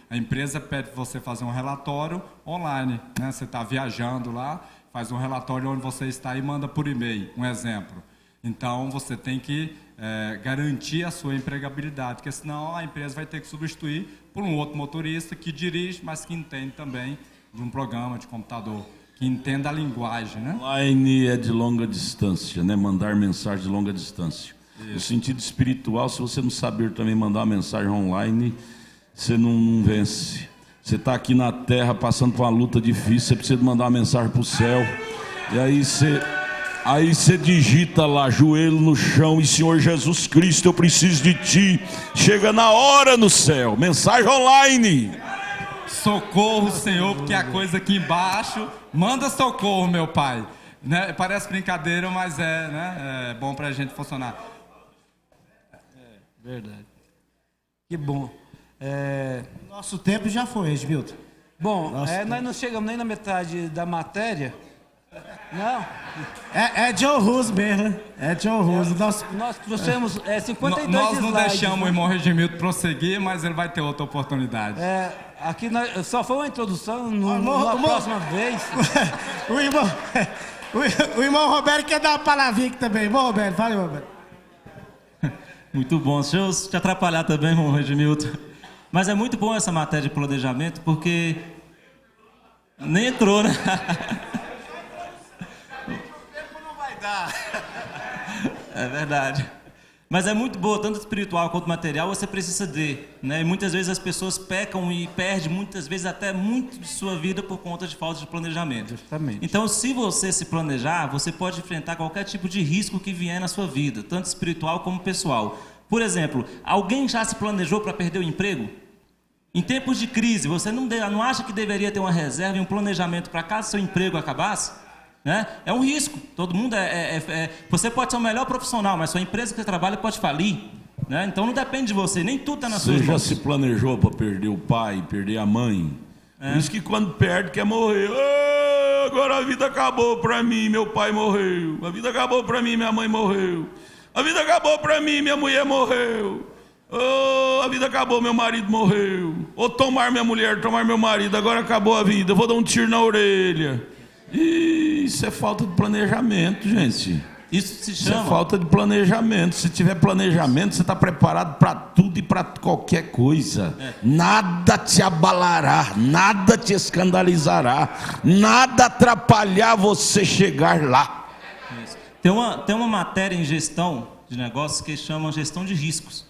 a empresa pede para você fazer um relatório online, né? Você está viajando lá, faz um relatório onde você está e manda por e-mail, um exemplo. Então você tem que garantir a sua empregabilidade, porque senão a empresa vai ter que substituir por um outro motorista que dirige, mas que entende também de um programa de computador, que entenda a linguagem, né? Online é de longa distância, né? Mandar mensagem de longa distância. Isso. No sentido espiritual, se você não saber também mandar uma mensagem online, você não vence. Você está aqui na terra passando por uma luta difícil, você precisa mandar uma mensagem para o céu. E aí você digita lá, joelho no chão, e Senhor Jesus Cristo, eu preciso de Ti. Chega na hora no céu, mensagem online. Socorro, Senhor, porque a coisa aqui embaixo, manda socorro, meu Pai. Né? Parece brincadeira, mas né? É bom para a gente funcionar. Verdade. Que bom. Nosso tempo já foi, Edmilton. Bom, nós não chegamos nem na metade da matéria. Não. É John Rus mesmo, né? É John Rus. Nós trouxemos 52 Nós não slides, deixamos né? o irmão Redimildo prosseguir, mas ele vai ter outra oportunidade. Aqui só foi uma introdução, na próxima vez. O irmão Roberto quer dar uma palavrinha aqui também. Irmão Roberto, fala aí, Roberto. Muito bom. Deixa eu te atrapalhar também, irmão Redimilton. Mas é muito bom essa matéria de planejamento, porque nem entrou, né? É verdade. Mas é muito boa, tanto espiritual quanto material, você precisa né? E muitas vezes as pessoas pecam e perdem, muitas vezes até muito de sua vida por conta de falta de planejamento. Justamente. Então, se você se planejar, você pode enfrentar qualquer tipo de risco que vier na sua vida, tanto espiritual como pessoal. Por exemplo, alguém já se planejou para perder o emprego? Em tempos de crise, você não acha que deveria ter uma reserva e um planejamento para caso seu emprego acabasse? Né? É um risco. Todo mundo você pode ser o melhor profissional, mas sua empresa que você trabalha pode falir. Né? Então não depende de você, nem tudo está nas suas mãos. Você já se planejou para perder o pai, perder a mãe? Por isso que quando perde quer morrer. agora a vida acabou para mim, meu pai morreu. A vida acabou para mim, minha mãe morreu. A vida acabou para mim, minha mulher morreu. Oh, a vida acabou, meu marido morreu. Ou tomar minha mulher, tomar meu marido, agora acabou a vida, eu vou dar um tiro na orelha. Isso é falta de planejamento, gente. Isso é falta de planejamento. Se tiver planejamento, você está preparado para tudo e para qualquer coisa. Nada te abalará, nada te escandalizará, nada atrapalhar você chegar lá. Isso. Tem uma matéria em gestão de negócios que chama gestão de riscos.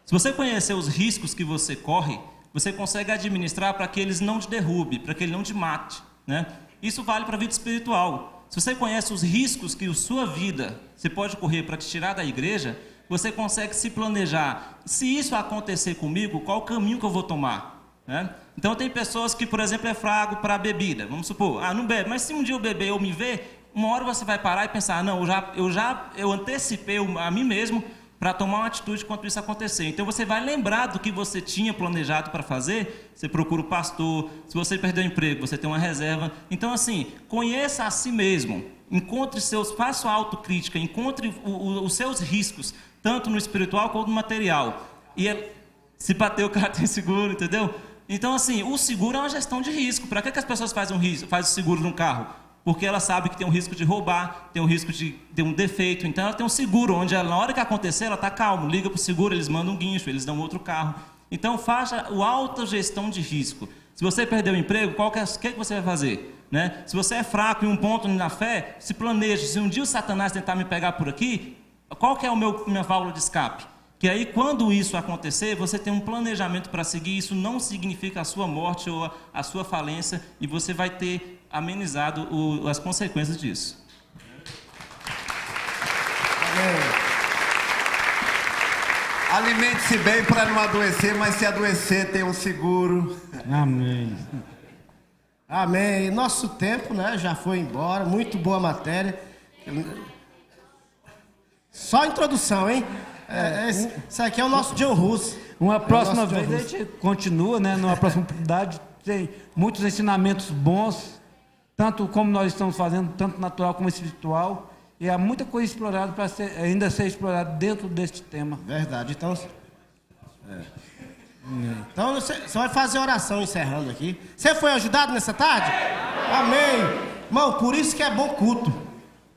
Se você conhecer os riscos que você corre, você consegue administrar para que eles não te derrubem, para que ele não te mate, né? Isso vale para a vida espiritual. Se você conhece os riscos que a sua vida você pode correr para te tirar da igreja, você consegue se planejar. Se isso acontecer comigo, qual o caminho que eu vou tomar, né? Então tem pessoas que, por exemplo, é fraco para a bebida. Vamos supor, não bebe, mas se um dia eu beber ou me ver, uma hora você vai parar e pensar, não, eu antecipei a mim mesmo para tomar uma atitude quando isso acontecer. Então você vai lembrar do que você tinha planejado para fazer, você procura o pastor, se você perdeu o emprego, você tem uma reserva. Então assim, conheça a si mesmo, faça autocrítica, encontre os seus riscos, tanto no espiritual quanto no material. Se bater o cara tem seguro, entendeu? Então assim, o seguro é uma gestão de risco. Para que as pessoas fazem o seguro num carro? Porque ela sabe que tem um risco de roubar, tem um risco de ter um defeito. Então ela tem um seguro, onde ela, na hora que acontecer, ela está calma, liga para o seguro, eles mandam um guincho, eles dão outro carro. Então faça a autogestão de risco. Se você perder o emprego, o que você vai fazer? Né? Se você é fraco em um ponto na fé, se planeje. Se um dia o Satanás tentar me pegar por aqui, qual que é minha válvula de escape? Que aí, quando isso acontecer, você tem um planejamento para seguir. Isso não significa a sua morte ou a sua falência, e você vai ter amenizado as consequências disso. Alimente-se bem para não adoecer, mas se adoecer tem um seguro. Amém. Amém. Nosso tempo, né, já foi embora. Muito boa matéria. Só a introdução, hein? Isso aqui é o nosso John Russo. Uma próxima vez a gente continua, né? Numa próxima oportunidade, tem muitos ensinamentos bons, tanto como nós estamos fazendo, tanto natural como espiritual. E há muita coisa explorada para ainda ser explorada dentro deste tema. Verdade. Então você vai fazer oração encerrando aqui. Você foi ajudado nessa tarde? Amém. Irmão, por isso que é bom culto.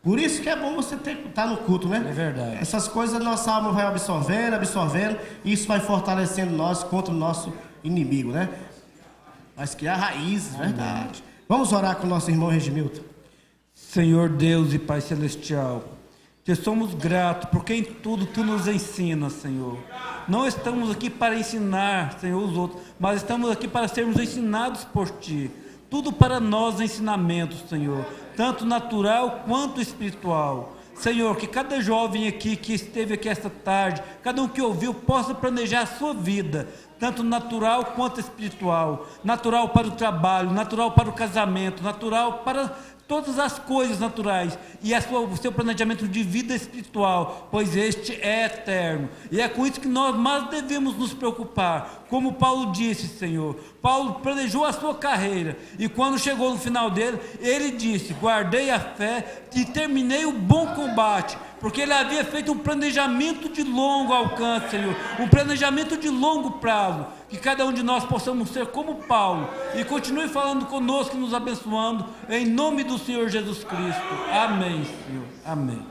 Por isso que é bom você estar no culto, né? É verdade. Essas coisas nossa alma vai absorvendo, e isso vai fortalecendo nós contra o nosso inimigo, né? Mas criar raízes, verdade. Vamos orar com o nosso irmão Regimilton. Senhor Deus e Pai Celestial, te somos gratos porque em tudo Tu nos ensinas, Senhor. Não estamos aqui para ensinar, Senhor, os outros, mas estamos aqui para sermos ensinados por Ti. Tudo para nós ensinamentos, Senhor, tanto natural quanto espiritual. Senhor, que cada jovem aqui que esteve aqui esta tarde, cada um que ouviu, possa planejar a sua vida, tanto natural quanto espiritual. Natural para o trabalho, natural para o casamento, natural para todas as coisas naturais, e o seu planejamento de vida espiritual, pois este é eterno. E é com isso que nós mais devemos nos preocupar. Como Paulo disse, Senhor, Paulo planejou a sua carreira, e quando chegou no final dele, ele disse: guardei a fé e terminei o bom combate, porque ele havia feito um planejamento de longo alcance, Senhor, um planejamento de longo prazo. Que cada um de nós possamos ser como Paulo, e continue falando conosco e nos abençoando, em nome do Senhor Jesus Cristo. Amém, Senhor. Amém.